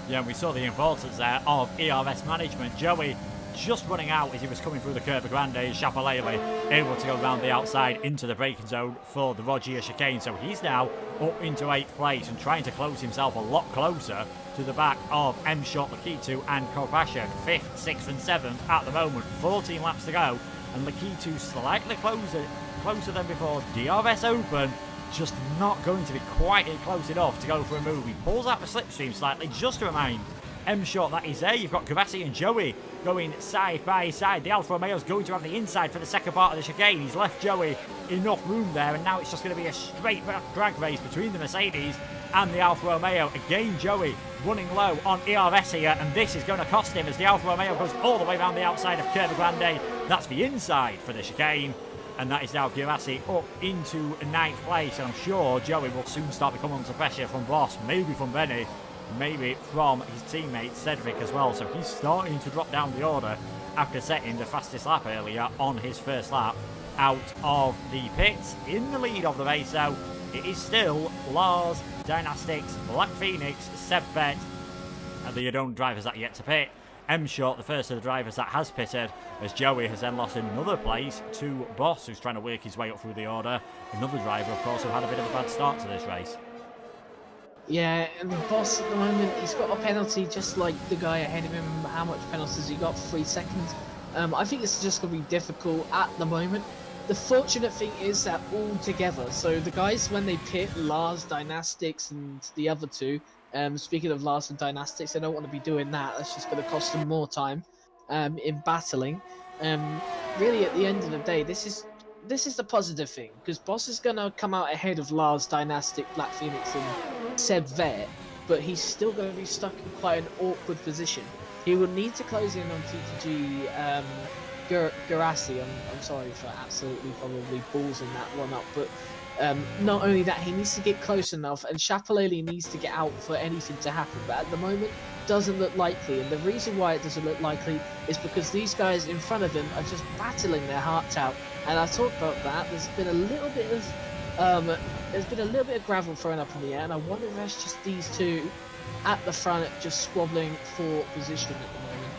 Yeah, we saw the importance there of ERS management. Joey just running out as he was coming through the Curva Grande. Chapalele able to go around the outside into the braking zone for the Rogier chicane, so he's now up into 8th place and trying to close himself a lot closer to the back of M-Shot, Lakitu and Compassion. 5th, 6th and 7th at the moment. 14 laps to go, and Lakitu slightly closer than before. DRS open, just not going to be quite close enough to go for a move. He pulls out the slipstream slightly just to remind M-Shot that he's there. You've got Gavassi and Joey going side by side. The Alfa Romeo's going to have the inside for the second part of the chicane. He's left Joey enough room there, and now it's just going to be a straight drag race between the Mercedes and the Alfa Romeo. Again, Joey running low on ERS here, and this is going to cost him as the Alfa Romeo goes all the way around the outside of Curva Grande. That's the inside for the chicane, and that is now Gavassi up into 9th place. And I'm sure Joey will soon start to come under pressure from Boss, maybe from Benny, maybe from his teammate Cedric as well. So he's starting to drop down the order after setting the fastest lap earlier on his first lap out of the pits. In the lead of the race, though, it is still Lars, Dynastics, Black Phoenix, Seb Fett, and the Adone drivers that are yet to pit. M-Short, the first of the drivers that has pitted, as Joey has then lost another place to Boss, who's trying to work his way up through the order. Another driver, of course, who had a bit of a bad start to this race. Yeah, and the Boss at the moment, he's got a penalty just like the guy ahead of him. How much penalties he got? 3 seconds. I think it's just going to be difficult at the moment. The fortunate thing is that all together, so the guys when they pit, Lars, Dynastics and the other two, Speaking of Lars and Dynastics, they don't want to be doing that. That's just going to cost them more time in battling. Really, at the end of the day, this is the positive thing, because Boss is going to come out ahead of Lars, Dynastic, Black Phoenix, and Seb Vet, but he's still going to be stuck in quite an awkward position. He will need to close in on TTG Garassi. I'm sorry for absolutely probably ballsing that one up, but not only that, he needs to get close enough, and Chapelele needs to get out for anything to happen, but at the moment doesn't look likely. And the reason why it doesn't look likely is because these guys in front of him are just battling their hearts out. And I talked about that. There's been a little bit of gravel thrown up in the air, and I wonder if that's just these two at the front just squabbling for position at the moment.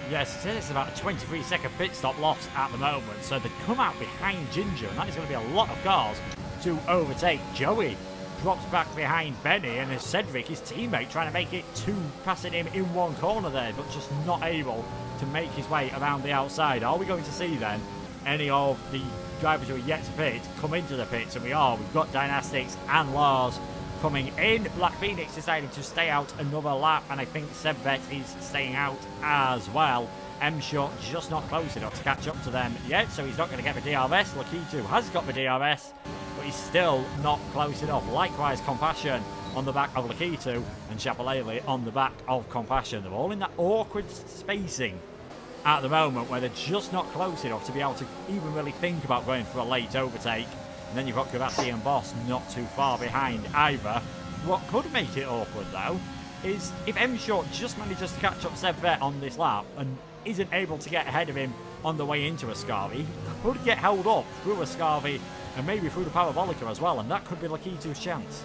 Yes, it is about a 23-second pit stop loss at the moment, so they come out behind Ginger, and that is going to be a lot of cars to overtake. Joey drops back behind Benny, and Cedric, his teammate, trying to make it two, passing him in one corner there, but just not able to make his way around the outside. Are we going to see then any of the drivers who are yet to pit come into the pits? And we are. We've got Dynastics and Lars coming in. Black Phoenix deciding to stay out another lap, and I think Sebvet is staying out as well. M-Shot just not close enough to catch up to them yet, so he's not going to get the DRS. Lakitu has got the DRS, but he's still not close enough. Likewise, Compassion on the back of Lakitu, and Chapelele on the back of Compassion. They're all in that awkward spacing at the moment where they're just not close enough to be able to even really think about going for a late overtake. And then you've got Gavassi and Boss not too far behind either. What could make it awkward, though, is if M-Short just manages to catch up Sebvet on this lap and isn't able to get ahead of him on the way into Ascavi, he could get held up through Ascavi and maybe through the Parabolica as well, and that could be Lakitu's chance.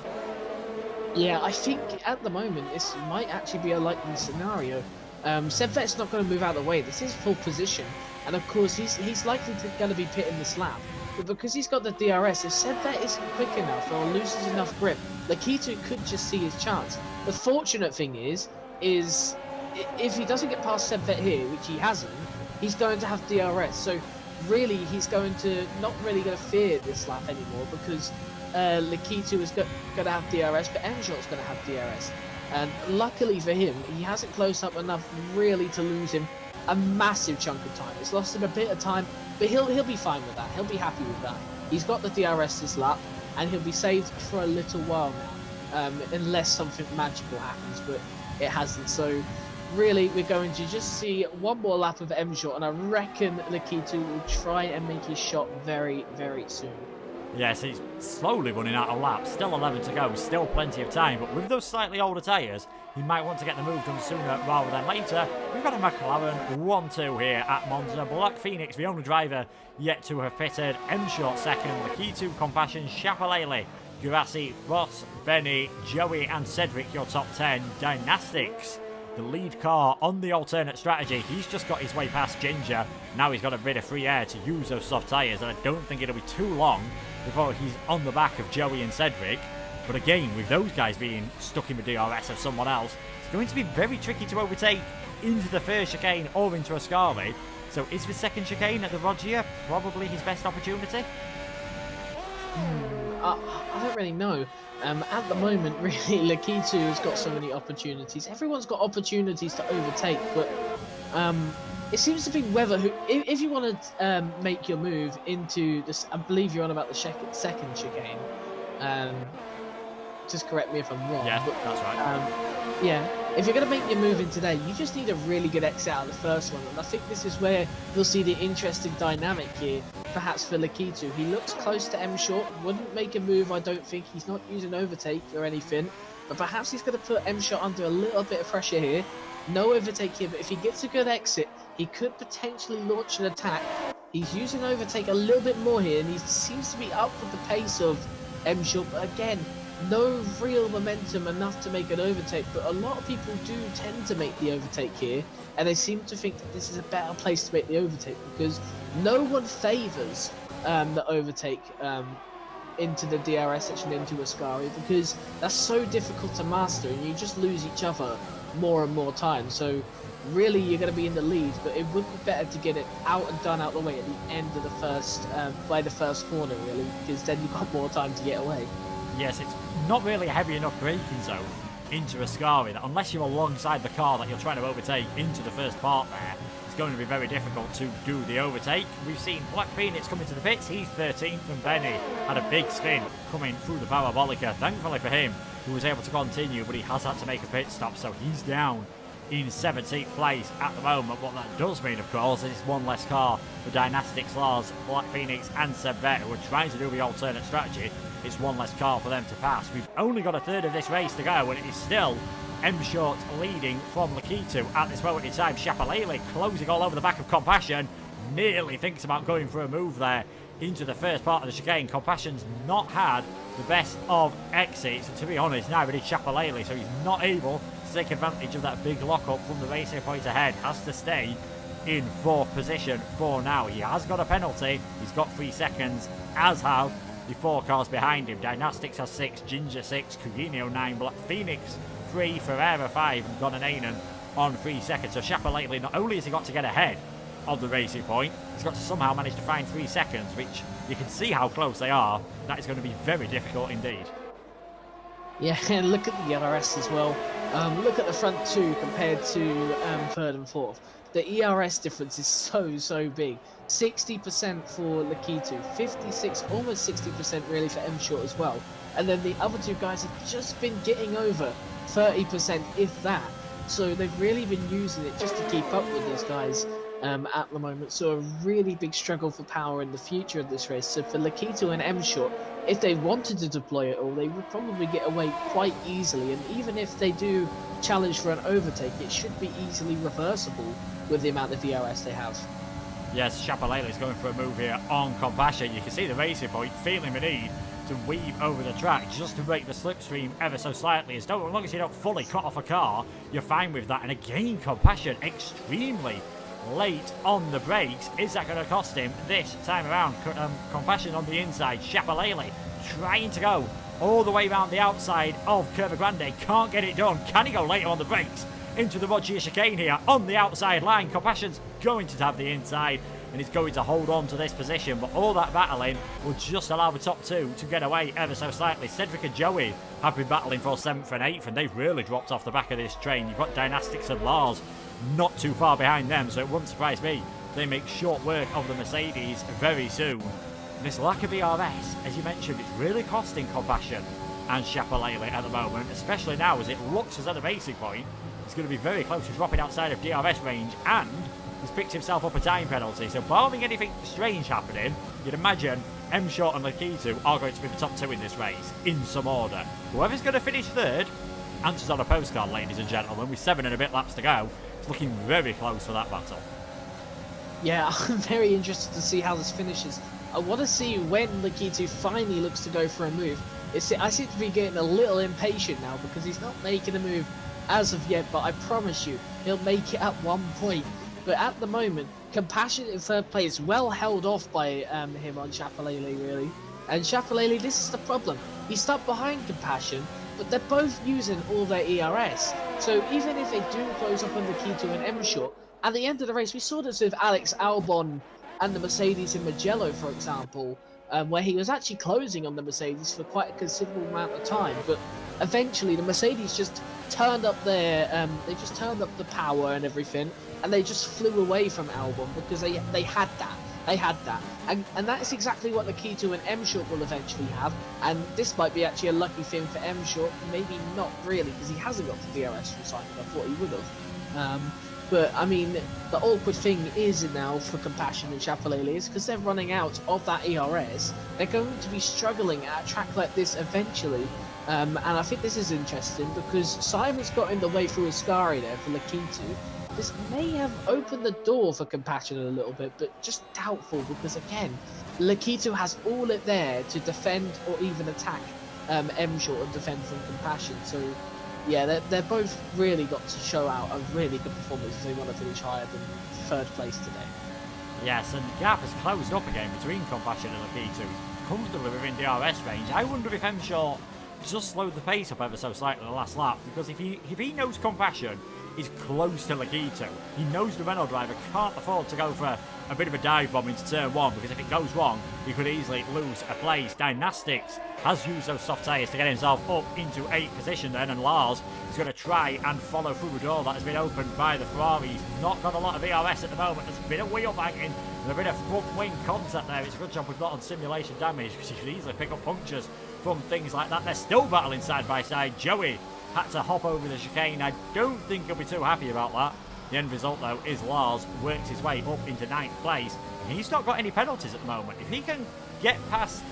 Yeah, I think at the moment this might actually be a likely scenario. Sebvet's not going to move out of the way. This is full position, and of course he's likely going to be pitting this lap. But because he's got the DRS, if Sebvet isn't quick enough or loses enough grip, Lakitu could just see his chance. The fortunate thing is if he doesn't get past Sebvet here, which he hasn't, he's going to have DRS. So really, he's not really going to fear this lap anymore, because Lakitu is going to have DRS, but M-Shot's going to have DRS. And luckily for him, he hasn't closed up enough really to lose him a massive chunk of time. It's lost him a bit of time, but he'll be fine with that. He'll be happy with that. He's got the DRS this lap, and he'll be saved for a little while now, unless something magical happens, but it hasn't. So really, we're going to just see one more lap of M-Shot, and I reckon Lakitu will try and make his shot very, very soon. Yes, he's slowly running out of laps. Still 11 to go, still plenty of time. But with those slightly older tyres, he might want to get the move done sooner rather than later. We've got a McLaren 1-2 here at Monza. Black Phoenix, the only driver yet to have pitted. M-Short second, Lakitu, Compassion, Chapelele, Gurassi, Ross, Benny, Joey and Cedric, your top 10. Dynastics, the lead car on the alternate strategy. He's just got his way past Ginger. Now he's got a bit of free air to use those soft tyres, and I don't think it'll be too long before he's on the back of Joey and Cedric. But again, with those guys being stuck in the DRS of someone else, it's going to be very tricky to overtake into the first chicane or into Ascavi. So is the second chicane at the Rogia probably his best opportunity? I don't really know. At the moment, really, Lakitu has got so many opportunities. Everyone's got opportunities to overtake, but it seems to be whether if you want to make your move into this, I believe you're on about the second chicane. Just correct me if I'm wrong. Yeah, that's right. Yeah, if you're going to make your move in today, you just need a really good exit out of the first one, and I think this is where you'll see the interesting dynamic here, perhaps for Lakitu. He looks close to M-Short, wouldn't make a move, I don't think. He's not using overtake or anything, but perhaps he's going to put M-Short under a little bit of pressure here. No overtake here, but if he gets a good exit, he could potentially launch an attack. He's using overtake a little bit more here, and he seems to be up with the pace of M-Short, but again, no real momentum enough to make an overtake. But a lot of people do tend to make the overtake here, and they seem to think that this is a better place to make the overtake, because no one favours the overtake into the DRS section, into Ascari, because that's so difficult to master, and you just lose each other more and more time. So really, you're going to be in the lead, but it would be better to get it out and done out the way at the end of the first, by the first corner, really, because then you've got more time to get away. Yes, it's not really a heavy enough braking zone into Ascari that unless you're alongside the car that you're trying to overtake into the first part there, it's going to be very difficult to do the overtake. We've seen Black Phoenix coming to the pits. He's 13th, and Benny had a big spin coming through the Parabolica. Thankfully for him, he was able to continue, but he has had to make a pit stop, so he's down in 17th place at the moment. What that does mean, of course, is one less car for Dynastics, Lars, Black Phoenix and Sebvet, who are trying to do the alternate strategy. It's one less car for them to pass. We've only got a third of this race to go, and it is still M-Short leading from Lakitu at this moment in time. Chapalele closing all over the back of Compassion. Nearly thinks about going for a move there into the first part of the chicane. Compassion's not had the best of exits, and to be honest, neither did Chapalele, so he's not able to take advantage of that big lock-up from the racing point ahead. Has to stay in 4th position for now. He has got a penalty. He's got 3 seconds, as have the 4 cars behind him. Dynastics has 6, Ginger 6, Cugino 9, Black Phoenix 3, Ferreira 5, and Gonanen on 3 seconds. So Chapalele, not only has he got to get ahead of the racing point, he's got to somehow manage to find 3 seconds, which you can see how close they are. That is going to be very difficult indeed. Yeah, and look at the ERS as well. Look at the front 2 compared to 3rd and 4th. The ERS difference is so big. 60% for Lakitu, 56, almost 60% really for M-Short as well. And then the other 2 guys have just been getting over 30%, if that. So they've really been using it just to keep up with these guys at the moment. So a really big struggle for power in the future of this race. So for Lakitu and M-Short, if they wanted to deploy it all, they would probably get away quite easily. And even if they do challenge for an overtake, it should be easily reversible with the amount of DRS they have. Yes, Chapalele is going for a move here on Compassion. You can see the racing point feeling the need to weave over the track just to break the slipstream ever so slightly. As long as you don't fully cut off a car, you're fine with that. And again, Compassion extremely late on the brakes. Is that going to cost him this time around? Compassion on the inside. Chapalele trying to go all the way around the outside of Curva Grande. Can't get it done. Can he go later on the brakes? Into the Rogier chicane here on the outside line. Compassion's going to have the inside, and he's going to hold on to this position, but all that battling will just allow the top 2 to get away ever so slightly. Cedric and Joey have been battling for 7th and 8th, and they've really dropped off the back of this train. You've got Dynastics and Lars not too far behind them, so it wouldn't surprise me they make short work of the Mercedes very soon. And this lack of ERS, as you mentioned, it's really costing Compassion and Chapalele at the moment, especially now as it looks as at the racing point it's going to be very close to dropping outside of DRS range, and he's picked himself up a time penalty. So barring anything strange happening, you'd imagine M-Short and Lakitu are going to be the top 2 in this race, in some order. Whoever's going to finish 3rd, answers on a postcard, ladies and gentlemen, with 7 and a bit laps to go. It's looking very close for that battle. Yeah, I'm very interested to see how this finishes. I want to see when Lakitu finally looks to go for a move. I seem to be getting a little impatient now because he's not making a move as of yet, but I promise you, he'll make it at one point. But at the moment, Compassion in 3rd place, well held off by him on Chapalele, really. And Chapalele, this is the problem. He's stuck behind Compassion, but they're both using all their ERS. So even if they do close up on Lakitu and M-Short, at the end of the race, we saw this with Alex Albon and the Mercedes in Mugello, for example, where he was actually closing on the Mercedes for quite a considerable amount of time. But eventually, the Mercedes just turned up they just turned up the power and everything, and they just flew away from Albon because they had that. They had that. And that is exactly what Lakitu and M-Short will eventually have. And this might be actually a lucky thing for M-Short. Maybe not really, because he hasn't got the DRS from Simon. I thought he would have. But, I mean, the awkward thing is now for Compassion and Chapalele is because they're running out of that ERS. They're going to be struggling at a track like this eventually. And I think this is interesting because Simon's got in the way through Ascari there for Lakitu. This may have opened the door for Compassion a little bit, but just doubtful because, again, Lakitu has all it there to defend or even attack M-Short and defend from Compassion. So, yeah, they're both really got to show out a really good performance if they want to finish higher than 3rd place today. Yes, and the gap has closed up again between Compassion and Lakitu, comfortably within DRS range. I wonder if M-Short just slowed the pace up ever so slightly the last lap, because if he knows Compassion is close to Lakitu, he knows the Renault driver can't afford to go for a bit of a dive bomb into turn 1, because if it goes wrong, he could easily lose a place. Dynastics has used those soft tyres to get himself up into 8th position then, and Lars is going to try and follow through a door that has been opened by the Ferrari. He's not got a lot of ERS at the moment. There's been a wheel banging and a bit of front wing contact there. It's a good job we've not on simulation damage, because you could easily pick up punctures from things like that. They're still battling side by side. Joey had to hop over the chicane. I don't think he'll be too happy about that. The end result, though, is Lars works his way up into 9th place. He's not got any penalties at the moment. If he can get past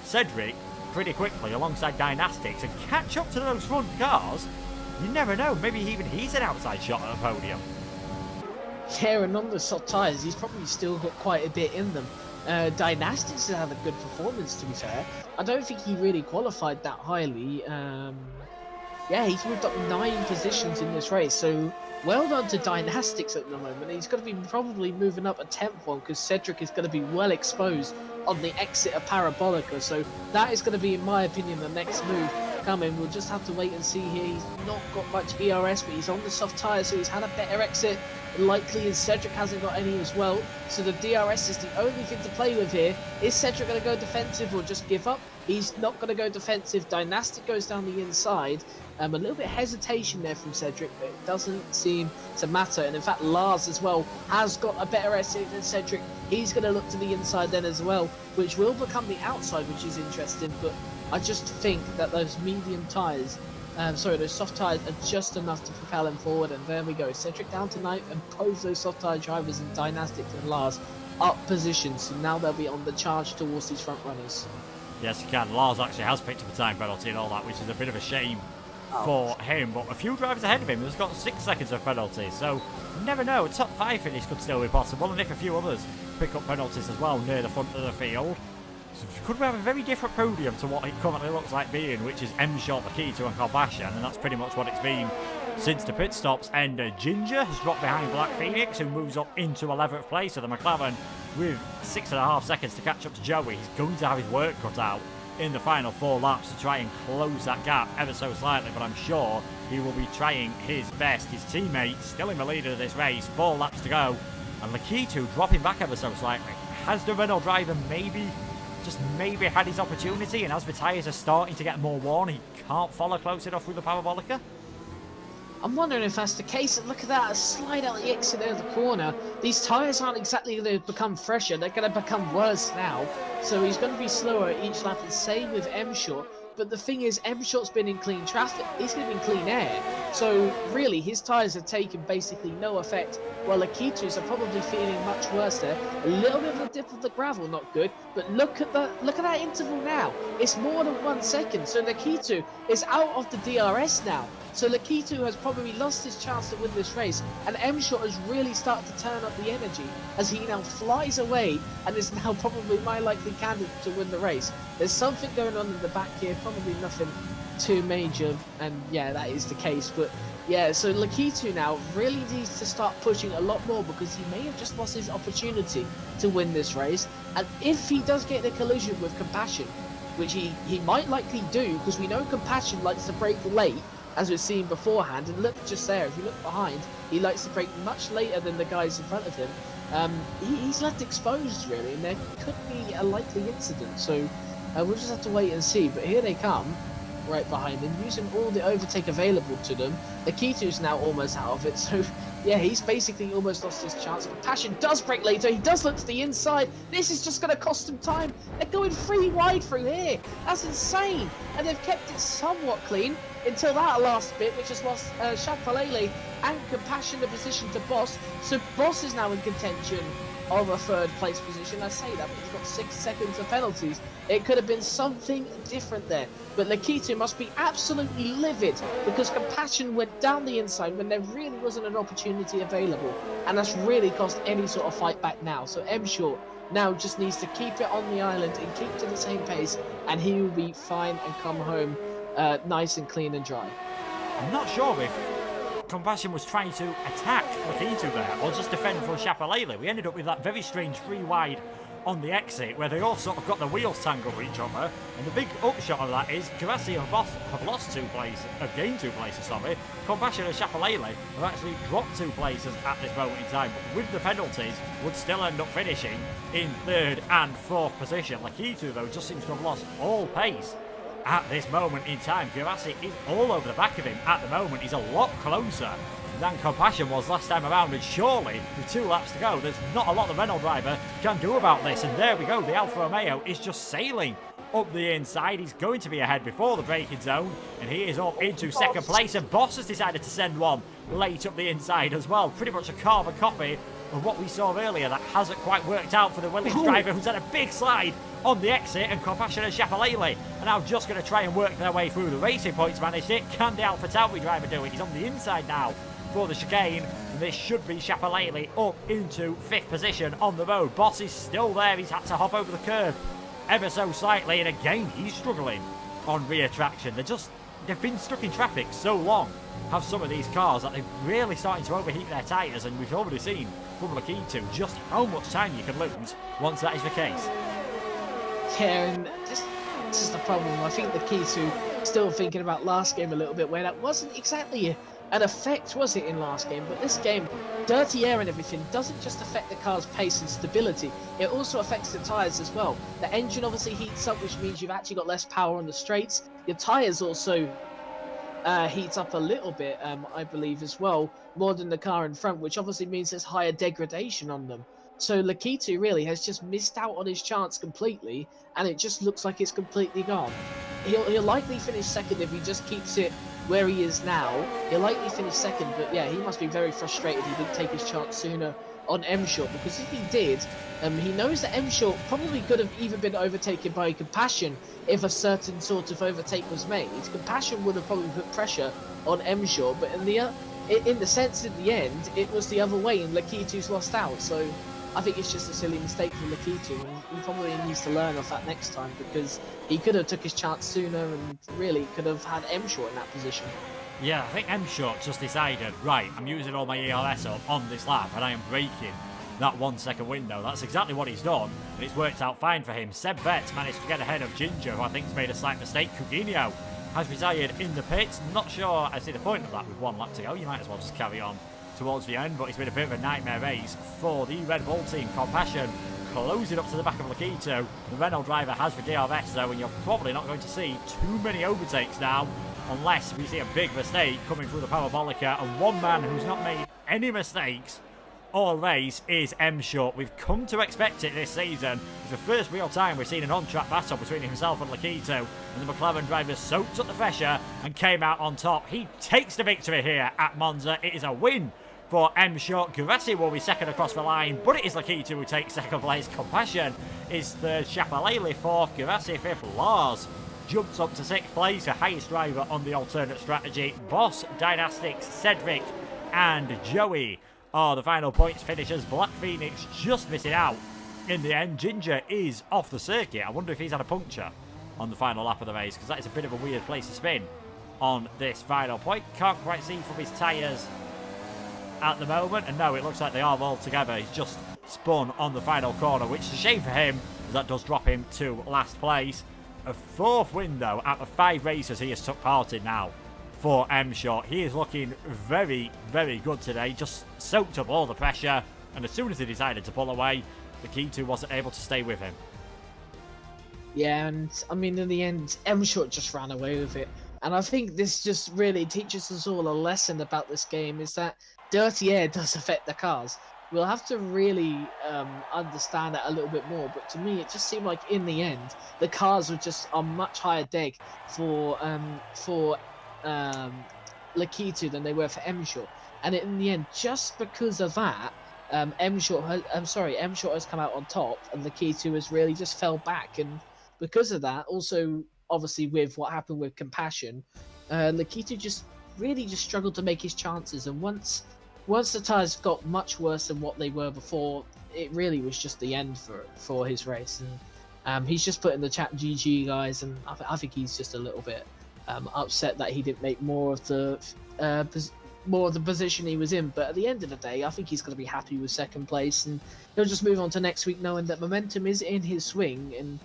Cedric pretty quickly alongside Dynastics and catch up to those front cars, you never know. Maybe even he's an outside shot at the podium. Yeah, and on the soft tyres, he's probably still got quite a bit in them. Dynastics has had a good performance, to be fair. I don't think he really qualified that highly. Yeah, he's moved up 9 positions in this race, so well done to Dynastics at the moment. He's going to be probably moving up a 10th one, because Cedric is going to be well exposed on the exit of Parabolica, so that is going to be, in my opinion, the next move coming. We'll just have to wait and see here. He's not got much ERS, but he's on the soft tyres, so he's had a better exit, likely, as Cedric hasn't got any as well, so the DRS is the only thing to play with here. Is Cedric going to go defensive or just give up? He's not going to go defensive. Dynastic goes down the inside. A little bit of hesitation there from Cedric, but it doesn't seem to matter. And in fact, Lars as well has got a better exit than Cedric. He's going to look to the inside then as well, which will become the outside, which is interesting. But I just think that those medium tyres, those soft tyres are just enough to propel him forward. And there we go. Cedric down to 9th, and both those soft tyre drivers in Dynastics and Lars up positions. So now they'll be on the charge towards these front runners. Yes, you can. Lars actually has picked up a time penalty and all that, which is a bit of a shame for him, but a few drivers ahead of him has got 6 seconds of penalty, so you never know. A top 5 finish could still be possible, and if a few others pick up penalties as well near the front of the field, so could we have a very different podium to what it currently looks like being, which is M-Shot, Lakitu and Karbashian, and that's pretty much what it's been since the pit stops. And Ginger has dropped behind Black Phoenix, who moves up into 11th place, so the McLaren with 6.5 seconds to catch up to Joey. He's going to have his work cut out in the final 4 laps to try and close that gap ever so slightly, but I'm sure he will be trying his best. His teammate still in the lead of this race, 4 laps to go, and Lakitu dropping back ever so slightly. Has the Renault driver maybe had his opportunity, and as the tyres are starting to get more worn, he can't follow close enough through the Parabolica? I'm wondering if that's the case. And look at that, a slide out the exit of the corner. These tyres aren't exactly going to become fresher, they're going to become worse now. So he's going to be slower at each lap, and same with M-Shot. But the thing is, M-Shot's been in clean traffic, he's going to be in clean air. So really, his tyres have taken basically no effect, while Lakitu's are probably feeling much worse there. A little bit of a dip of the gravel, not good. But look at that interval now. It's more than 1 second. So Lakitu is out of the DRS now. So Lakitu has probably lost his chance to win this race, and M-Shot has really started to turn up the energy as he now flies away and is now probably my likely candidate to win the race. There's something going on in the back here, probably nothing too major, and yeah, that is the case. But yeah, so Lakitu now really needs to start pushing a lot more, because he may have just lost his opportunity to win this race. And if he does get in a collision with Compassion, which he might likely do, because we know Compassion likes to brake late, as we've seen beforehand. And look just there, if you look behind, he likes to brake much later than the guys in front of him. He's left exposed really, and there could be a likely incident. So we'll just have to wait and see. But here they come, right behind him, using all the overtake available to them. Akitu's now almost out of it, so yeah, he's basically almost lost his chance. Passion does brake later, he does look to the inside. This is just going to cost him time. They're going 3 wide through here. That's insane. And they've kept it somewhat clean until that last bit, which has lost Chapalele and Compassion the position to Boss. So Boss is now in contention of a 3rd place position. I say that, but he's got 6 seconds of penalties. It could have been something different there. But Lakitu must be absolutely livid, because Compassion went down the inside when there really wasn't an opportunity available. And that's really cost any sort of fight back now. So M-Short now just needs to keep it on the island and keep to the same pace, and he will be fine and come home nice and clean and dry. I'm not sure if Compassion was trying to attack Lakitu there, or just defend for Chapalele. We ended up with that very strange 3 wide on the exit, where they all sort of got their wheels tangled with each other. And the big upshot of that is Grassi and Boss have lost 2 places, have gained 2 places, sorry. Compassion and Chapelele have actually dropped 2 places at this moment in time, but with the penalties, would still end up finishing in 3rd and 4th position. Lakitu, though, just seems to have lost all pace at this moment in time. Grassi is all over the back of him at the moment. He's a lot closer than Compassion was last time around, and surely, with 2 laps to go, there's not a lot the Renault driver can do about this. And there we go, the Alfa Romeo is just sailing up the inside. He's going to be ahead before the braking zone, and he is up into 2nd place, and Boss has decided to send one late up the inside as well. Pretty much a carbon copy of what we saw earlier. That hasn't quite worked out for the Williams driver, who's had a big slide on the exit, and Compassion and Chapelele are now just going to try and work their way through. The Racing Points managed it. Can the Alfa Tauri driver do it? He's on the inside now for the chicane, and this should be Chapelele up into 5th position on the road. Boss is still there. He's had to hop over the curb ever so slightly, and again he's struggling on rear traction. They've been stuck in traffic so long, have some of these cars, that they're really starting to overheat their tyres, and we've already seen from Lakitu just how much time you can lose once that is the case. Yeah, and this is the problem. I think Lakitu still thinking about last game a little bit, where that wasn't exactly an effect, was it, in last game? But this game, dirty air and everything doesn't just affect the car's pace and stability, it also affects the tyres as well. The engine obviously heats up, which means you've actually got less power on the straights. Your tyres also heat up a little bit, I believe, as well, more than the car in front, which obviously means there's higher degradation on them. So Lakitu really has just missed out on his chance completely, and it just looks like it's completely gone. He'll likely finish 2nd if he just keeps it where he is now. He'll likely finish 2nd, but yeah, he must be very frustrated he didn't take his chance sooner on M-Short, because if he did, he knows that M-Short probably could have even been overtaken by Compassion if a certain sort of overtake was made. Compassion would have probably put pressure on M-Short, but in the sense, in the end, it was the other way, and Lakitu's lost out. So I think it's just a silly mistake from Lakitu, and he probably needs to learn off that next time, because he could have took his chance sooner and really could have had M-Short in that position. Yeah, I think M-Short just decided, right, I'm using all my ERS up on this lap, and I am braking that 1 second window. That's exactly what he's done, and it's worked out fine for him. Seb Vetts managed to get ahead of Ginger, who I think has made a slight mistake. Coutinho has retired in the pits. Not sure I see the point of that with 1 lap to go. You might as well just carry on towards the end, but it's been a bit of a nightmare race for the Red Bull team. Compassion closing up to the back of Lakitu. The Renault driver has the DRS though, and you're probably not going to see too many overtakes now, unless we see a big mistake coming through the Parabolica. And one man who's not made any mistakes all race is M-Short. We've come to expect it this season. It's the first real time we've seen an on-track battle between himself and Lakitu, and the McLaren driver soaked up the pressure and came out on top. He takes the victory here at Monza. It is a win for M-Short. Grassi will be 2nd across the line, but it is Lakitu who takes 2nd place. Compassion is 3rd, Chapelele 4th, Grassi 5th. Lars jumps up to 6th place, the highest driver on the alternate strategy. Boss, Dynastics, Cedric and Joey are the final points finishers. Black Phoenix just missing out in the end. Ginger is off the circuit. I wonder if he's had a puncture on the final lap of the race, because that is a bit of a weird place to spin on this final point. Can't quite see from his tyres at the moment, and no, it looks like they are all together. He's just spun on the final corner, which is a shame for him, as that does drop him to last place. A 4th win though out of 5 races he has took part in now for M-Short. He is looking very, very good today. Just soaked up all the pressure, and as soon as he decided to pull away, Lakitu wasn't able to stay with him. Yeah, and I mean, in the end, M-Short just ran away with it. And I think this just really teaches us all a lesson about this game, is that dirty air does affect the cars. We'll have to really understand that a little bit more, but to me it just seemed like in the end the cars were just on much higher deg for Lakitu than they were for M-Short, and in the end, just because of that, M-Short has come out on top, and Lakitu has really just fell back. And because of that, also obviously with what happened with Compassion, Lakitu just really struggled to make his chances, and once the tyres got much worse than what they were before, it really was just the end for his race. And he's just put in the chat, GG guys, and I think he's just a little bit upset that he didn't make more of the more of the position he was in. But at the end of the day, I think he's going to be happy with second place, and he'll just move on to next week knowing that momentum is in his swing. And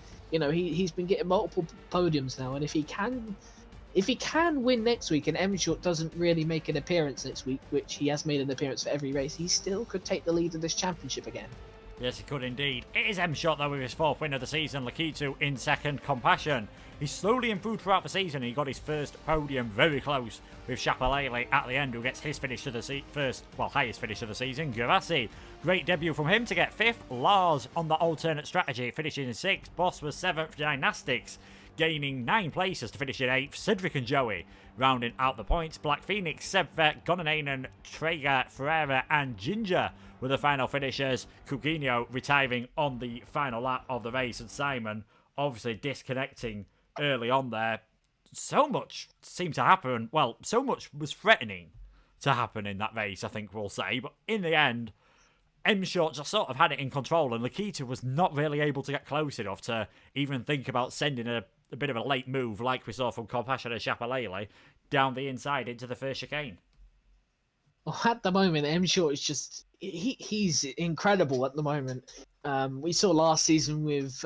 he's been getting multiple podiums now, and if he can win next week and M Short doesn't really make an appearance next week, which he has made an appearance for every race, he still could take the lead of this championship again. Yes, he could indeed. It is M-Shot, though, with his 4th win of the season. Lakitu in second. Compassion. He slowly improved throughout the season. He got his first podium very close with Shapalele at the end, who gets his finish of the highest finish of the season. Gerasi. Great debut from him to get 5th. Lars on the alternate strategy, finishing in 6th. Boss was 7th. Dynastics gaining 9 places to finish in 8th. Cedric and Joey rounding out the points. Black Phoenix, Sebvet, Gonanen, Traeger, Ferreira, and Ginger were the final finishers. Coutinho retiring on the final lap of the race, and Simon obviously disconnecting early on there. So much seemed to happen. Well, so much was threatening to happen in that race, I think we'll say. But in the end, M-Short just sort of had it in control, and Lakitu was not really able to get close enough to even think about sending a bit of a late move, like we saw from Compassion and Shapalele, down the inside into the first chicane. Well, at the moment, M Short is just he's incredible at the moment. We saw last season with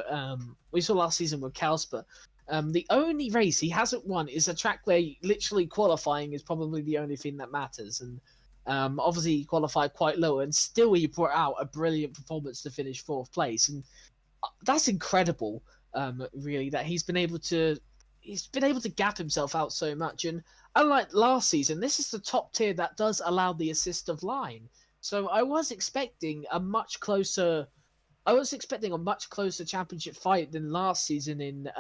Kalsper. The only race he hasn't won is a track where literally qualifying is probably the only thing that matters. And obviously he qualified quite low, and still he brought out a brilliant performance to finish 4th place. And that's incredible, really, that he's been able to gap himself out so much. And unlike last season, this is the top tier that does allow the assist of line. So I was expecting a much closer championship fight than last season in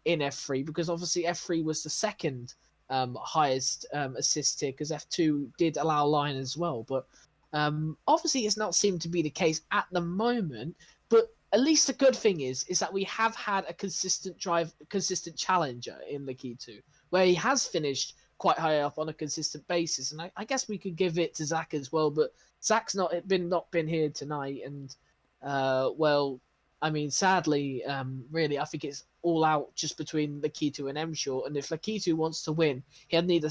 F3, because obviously F3 was the second highest assist tier, because F2 did allow line as well. But obviously it's not seemed to be the case at the moment. But at least the good thing is that we have had a consistent challenger in Lakitu, where he has finished quite high up on a consistent basis. And I guess we could give it to Zach as well, but Zach's not been here tonight. And sadly, really, I think it's all out just between Lakitu and M-Short. And if Lakitu wants to win, he'd need a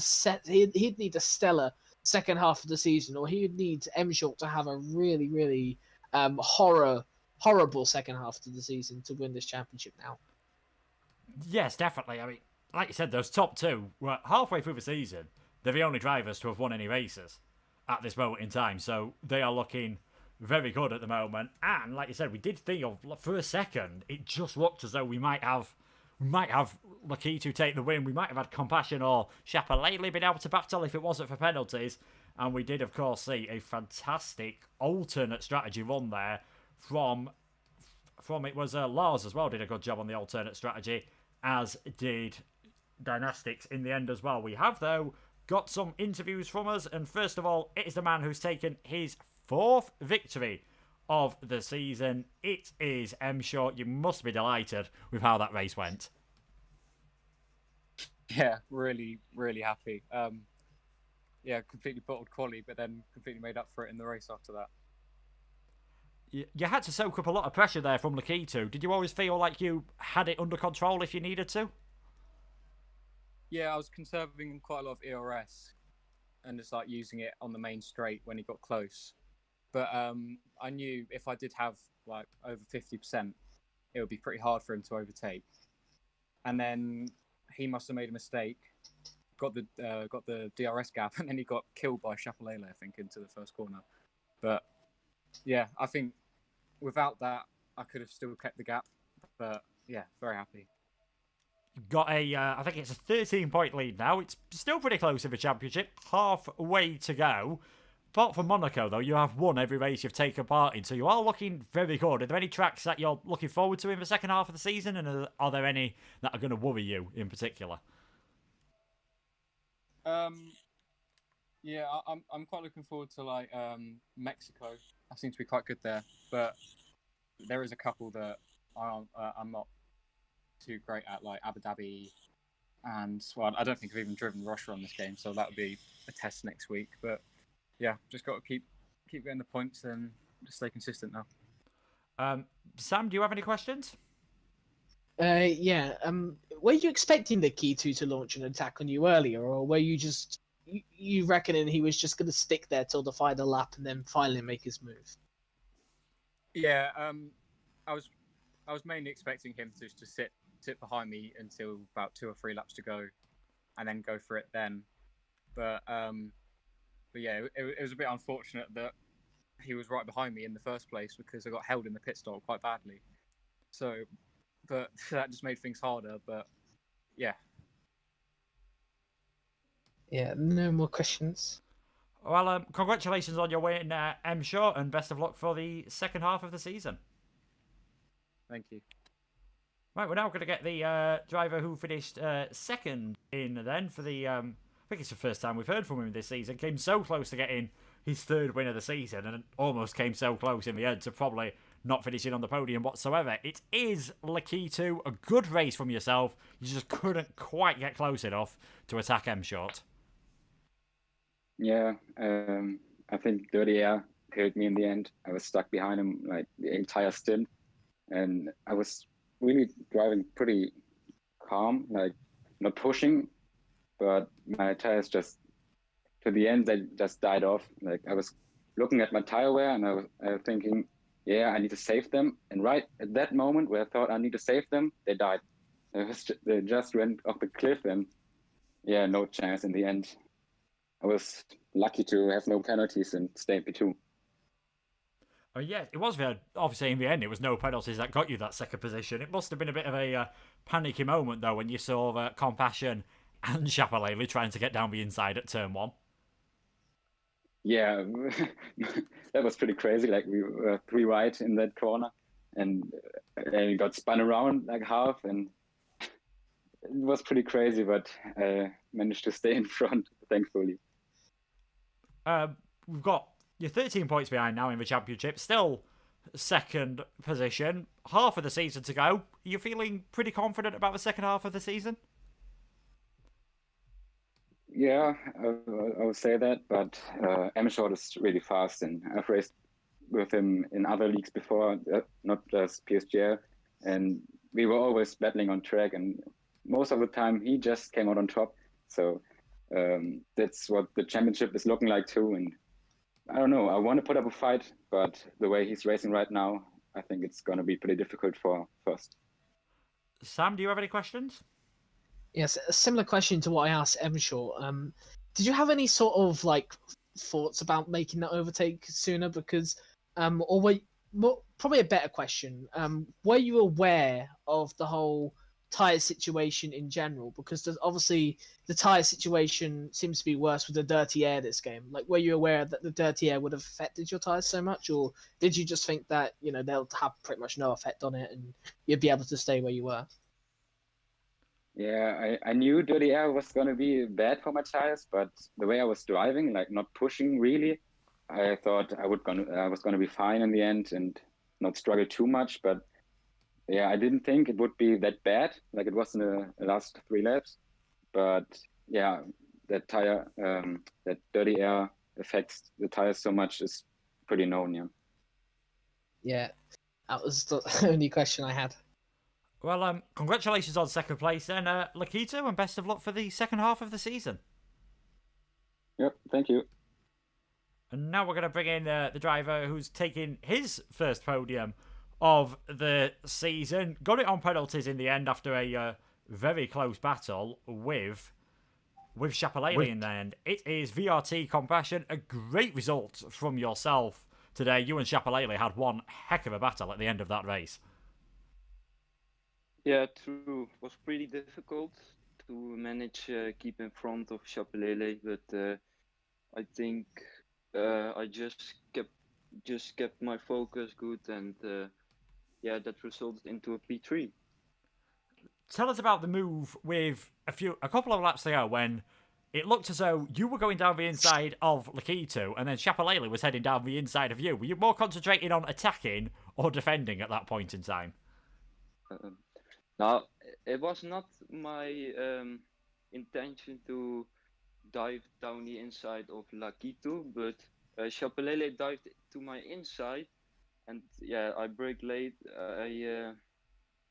stellar second half of the season, or he'd need M-Short to have a really, really horrible second half of the season to win this championship now. Yes, definitely. I mean, like you said, those top two were halfway through the season. They're the only drivers to have won any races at this moment in time, so they are looking very good at the moment. And like you said, we did think for a second, it just looked as though we might have Lakitu take the win. We might have had Compassion or Shapalele been able to battle if it wasn't for penalties. And we did, of course, see a fantastic alternate strategy run there from it was Lars as well, did a good job on the alternate strategy, as did Dynastics in the end as well. We have, though, got some interviews from us, and first of all, it is the man who's taken his 4th victory of the season. It is M-Short. You must be delighted with how that race went. Yeah, really, really happy. Completely bottled quali, but then completely made up for it in the race after that. You had to soak up a lot of pressure there from Lakitu. Did you always feel like you had it under control if you needed to? Yeah, I was conserving quite a lot of ERS and just like using it on the main straight when he got close. But I knew if I did have like over 50%, it would be pretty hard for him to overtake. And then he must have made a mistake, got the DRS gap, and then he got killed by Shapalele, I think, into the first corner. But yeah, I think without that, I could have still kept the gap. But yeah, very happy. Got I think it's a 13-point lead now. It's still pretty close in the championship. Halfway to go. Apart from Monaco, though, you have won every race you've taken part in, so you are looking very good. Are there any tracks that you're looking forward to in the second half of the season, and are there any that are going to worry you in particular? Yeah, I'm quite looking forward to like Mexico. I seem to be quite good there, but there is a couple that I'm not too great at, like Abu Dhabi, and well, I don't think I've even driven Russia on this game, so that would be a test next week. But yeah, just got to keep getting the points and just stay consistent now. Sam, do you have any questions? Were you expecting the Lakitu to launch an attack on you earlier, or were you just you reckoning he was just going to stick there till the final lap and then finally make his move? Yeah, I was mainly expecting him to just sit behind me until about 2 or 3 laps to go, and then go for it then. But yeah, it was a bit unfortunate that he was right behind me in the first place because I got held in the pit stop quite badly. So, but that just made things harder. But yeah. Yeah, no more questions. Well, congratulations on your win, M Short, and best of luck for the second half of the season. Thank you. Right, we're now going to get the driver who finished second in then for the. I think it's the first time we've heard from him this season. Came so close to getting his third win of the season and almost came so close in the end to probably not finishing on the podium whatsoever. It is Lakitu. A good race from yourself. You just couldn't quite get close enough to attack M Short. Yeah, I think Dirty Air killed me in the end. I was stuck behind him like the entire stint, and I was really driving pretty calm, like not pushing, but my tires just to the end they just died off. Like I was looking at my tire wear and I was thinking, yeah, I need to save them. And right at that moment where I thought I need to save them, they died. They just went off the cliff, and yeah, no chance in the end. I was lucky to have no penalties and stay in P2. Oh yeah, it was very obviously in the end. It was no penalties that got you that second position. It must have been a bit of a panicky moment though when you saw Compassion and Chapelele trying to get down the inside at turn 1. Yeah, that was pretty crazy. Like we were 3 wide in that corner, and we got spun around like half, and it was pretty crazy. But I managed to stay in front, thankfully. We've got you're 13 points behind now in the championship. Still second position. Half of the season to go. You're feeling pretty confident about the second half of the season? Yeah, I would say that. But M-Short is really fast, and I've raced with him in other leagues before, not just PSGL. And we were always battling on track, and most of the time he just came out on top. So that's what the championship is looking like too. And I don't know, I want to put up a fight, but the way he's racing right now, I think it's going to be pretty difficult for first. Sam, do you have any questions? Yes, a similar question to what I asked Emshore. Did you have any sort of like thoughts about making that overtake sooner? Because, or were well, probably a better question. Were you aware of the whole tire situation in general? Because obviously the tire situation seems to be worse with the dirty air this game. Like, were you aware that the dirty air would have affected your tires so much, or did you just think that they'll have pretty much no effect on it and you'd be able to stay where you were? Yeah, I knew dirty air was going to be bad for my tires, but the way I was driving, like not pushing really, I thought I was going to be fine in the end and not struggle too much. But yeah, I didn't think it would be that bad, like it was in the last 3 laps. But yeah, that tire, that dirty air affects the tires so much is pretty known. Yeah. Yeah, that was the only question I had. Well, congratulations on second place then, Lakitu, and best of luck for the second half of the season. Yep, thank you. And now we're going to bring in the driver who's taking his first podium of the season. Got it on penalties in the end after a very close battle with Chapelele in the end. It is VRT Compassion. A great result from yourself today. You and Chapelele had one heck of a battle at the end of that race. Yeah, true. It was pretty difficult to manage keep in front of Chapelele, but I think I just kept my focus good, and yeah, that resulted into a P3. Tell us about the move with a couple of laps to go when it looked as though you were going down the inside of Lakitu and then Chapelele was heading down the inside of you. Were you more concentrating on attacking or defending at that point in time? Now, it was not my intention to dive down the inside of Lakitu, but Chapelele dived to my inside, and yeah, I braked late. I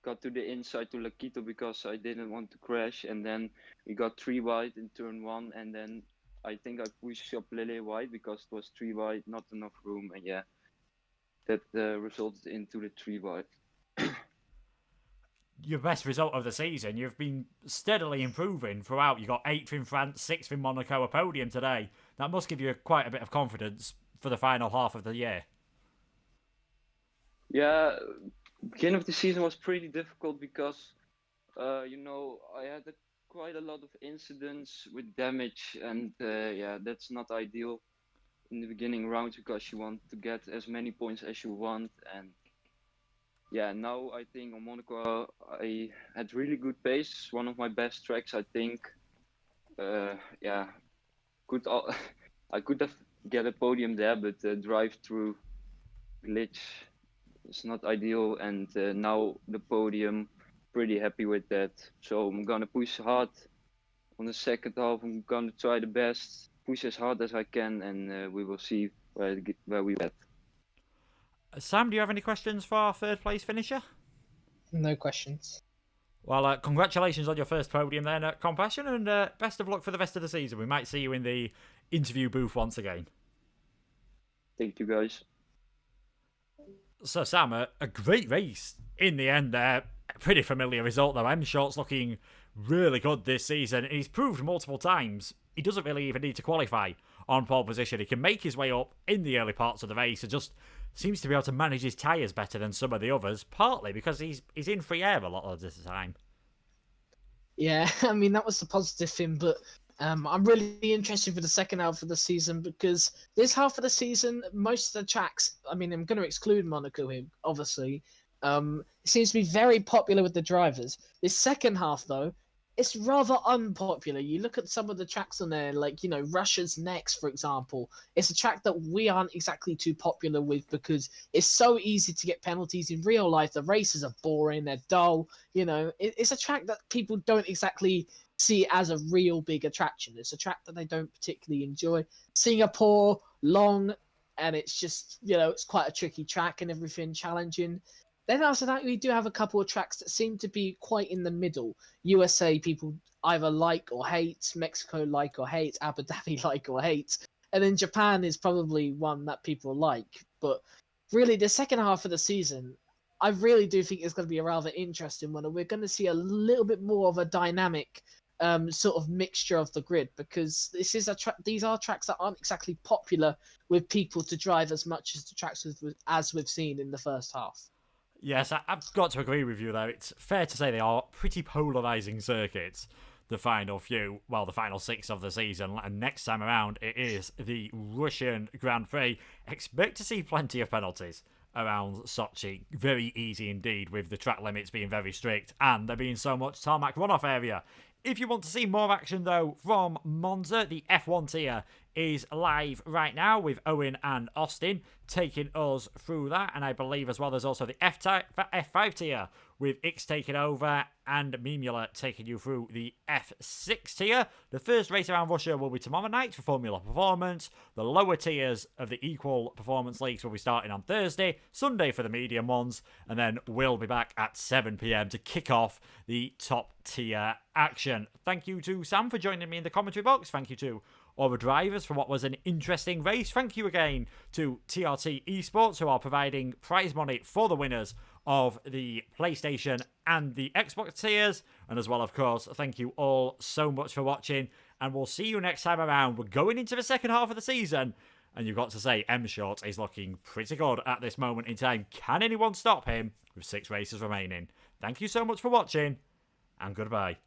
got to the inside to Lakitu because I didn't want to crash, and then we got 3 wide in turn 1, and then I think I pushed Chapelele wide because it was 3 wide, not enough room, and yeah, that resulted into the 3 wide. Your best result of the season. You've been steadily improving throughout. You got 8th in France, 6th in Monaco, a podium today. That must give you quite a bit of confidence for the final half of the year. Yeah, beginning of the season was pretty difficult because, you know, I had quite a lot of incidents with damage, and yeah, that's not ideal in the beginning rounds because you want to get as many points as you want. And yeah, now I think on Monaco I had really good pace, one of my best tracks, I think. Yeah, I could have get a podium there, but the drive through glitch is not ideal, and now the podium, pretty happy with that. So I'm gonna push hard on the second half. I'm gonna try the best, push as hard as I can, and we will see where we get. Sam, do you have any questions for our third place finisher? No questions. Well, congratulations on your first podium then at Compassion, and best of luck for the rest of the season. We might see you in the interview booth once again. Thank you, guys. So, Sam, a great race in the end there. Pretty familiar result, though. M-Short's looking really good this season. He's proved multiple times he doesn't really even need to qualify on pole position. He can make his way up in the early parts of the race and just seems to be able to manage his tyres better than some of the others, partly because he's in free air a lot of the time. Yeah, I mean, that was the positive thing, but I'm really interested for the second half of the season because this half of the season, most of the tracks, I mean, I'm going to exclude Monaco here, obviously, it seems to be very popular with the drivers. This second half, though, it's rather unpopular. You look at some of the tracks on there, like, you know, Russia's Next, for example. It's a track that we aren't exactly too popular with because it's so easy to get penalties in real life. The races are boring, they're dull. You know, it's a track that people don't exactly see as a real big attraction. It's a track that they don't particularly enjoy. Singapore, long, and it's just, you know, it's quite a tricky track and everything, challenging. Then after that, we do have a couple of tracks that seem to be quite in the middle. USA people either like or hate, Mexico like or hate, Abu Dhabi like or hate, and then Japan is probably one that people like. But really, the second half of the season, I really do think it's going to be a rather interesting one, and we're going to see a little bit more of a dynamic sort of mixture of the grid because this is these are tracks that aren't exactly popular with people to drive as much as the tracks as we've seen in the first half. Yes, I've got to agree with you there. It's fair to say they are pretty polarising circuits, the final few, well, the final 6 of the season. And next time around, it is the Russian Grand Prix. Expect to see plenty of penalties around Sochi. Very easy indeed, with the track limits being very strict and there being so much tarmac runoff area. If you want to see more action, though, from Monza, the F1 tier is live right now with Owen and Austin taking us through that. And I believe as well there's also the F5 tier with X taking over and Mimula taking you through the F6 tier. The first race around Russia will be tomorrow night for Formula Performance. The lower tiers of the equal performance leagues will be starting on Thursday, Sunday for the medium ones, and then we'll be back at 7 p.m. to kick off the top tier action. Thank you to Sam for joining me in the commentary box. Thank you to all the drivers for what was an interesting race. Thank you again to TRT Esports, who are providing prize money for the winners of the PlayStation and the Xbox tiers. And as well, of course, thank you all so much for watching. And we'll see you next time around. We're going into the second half of the season. And you've got to say, M-Short is looking pretty good at this moment in time. Can anyone stop him with 6 races remaining? Thank you so much for watching. And goodbye.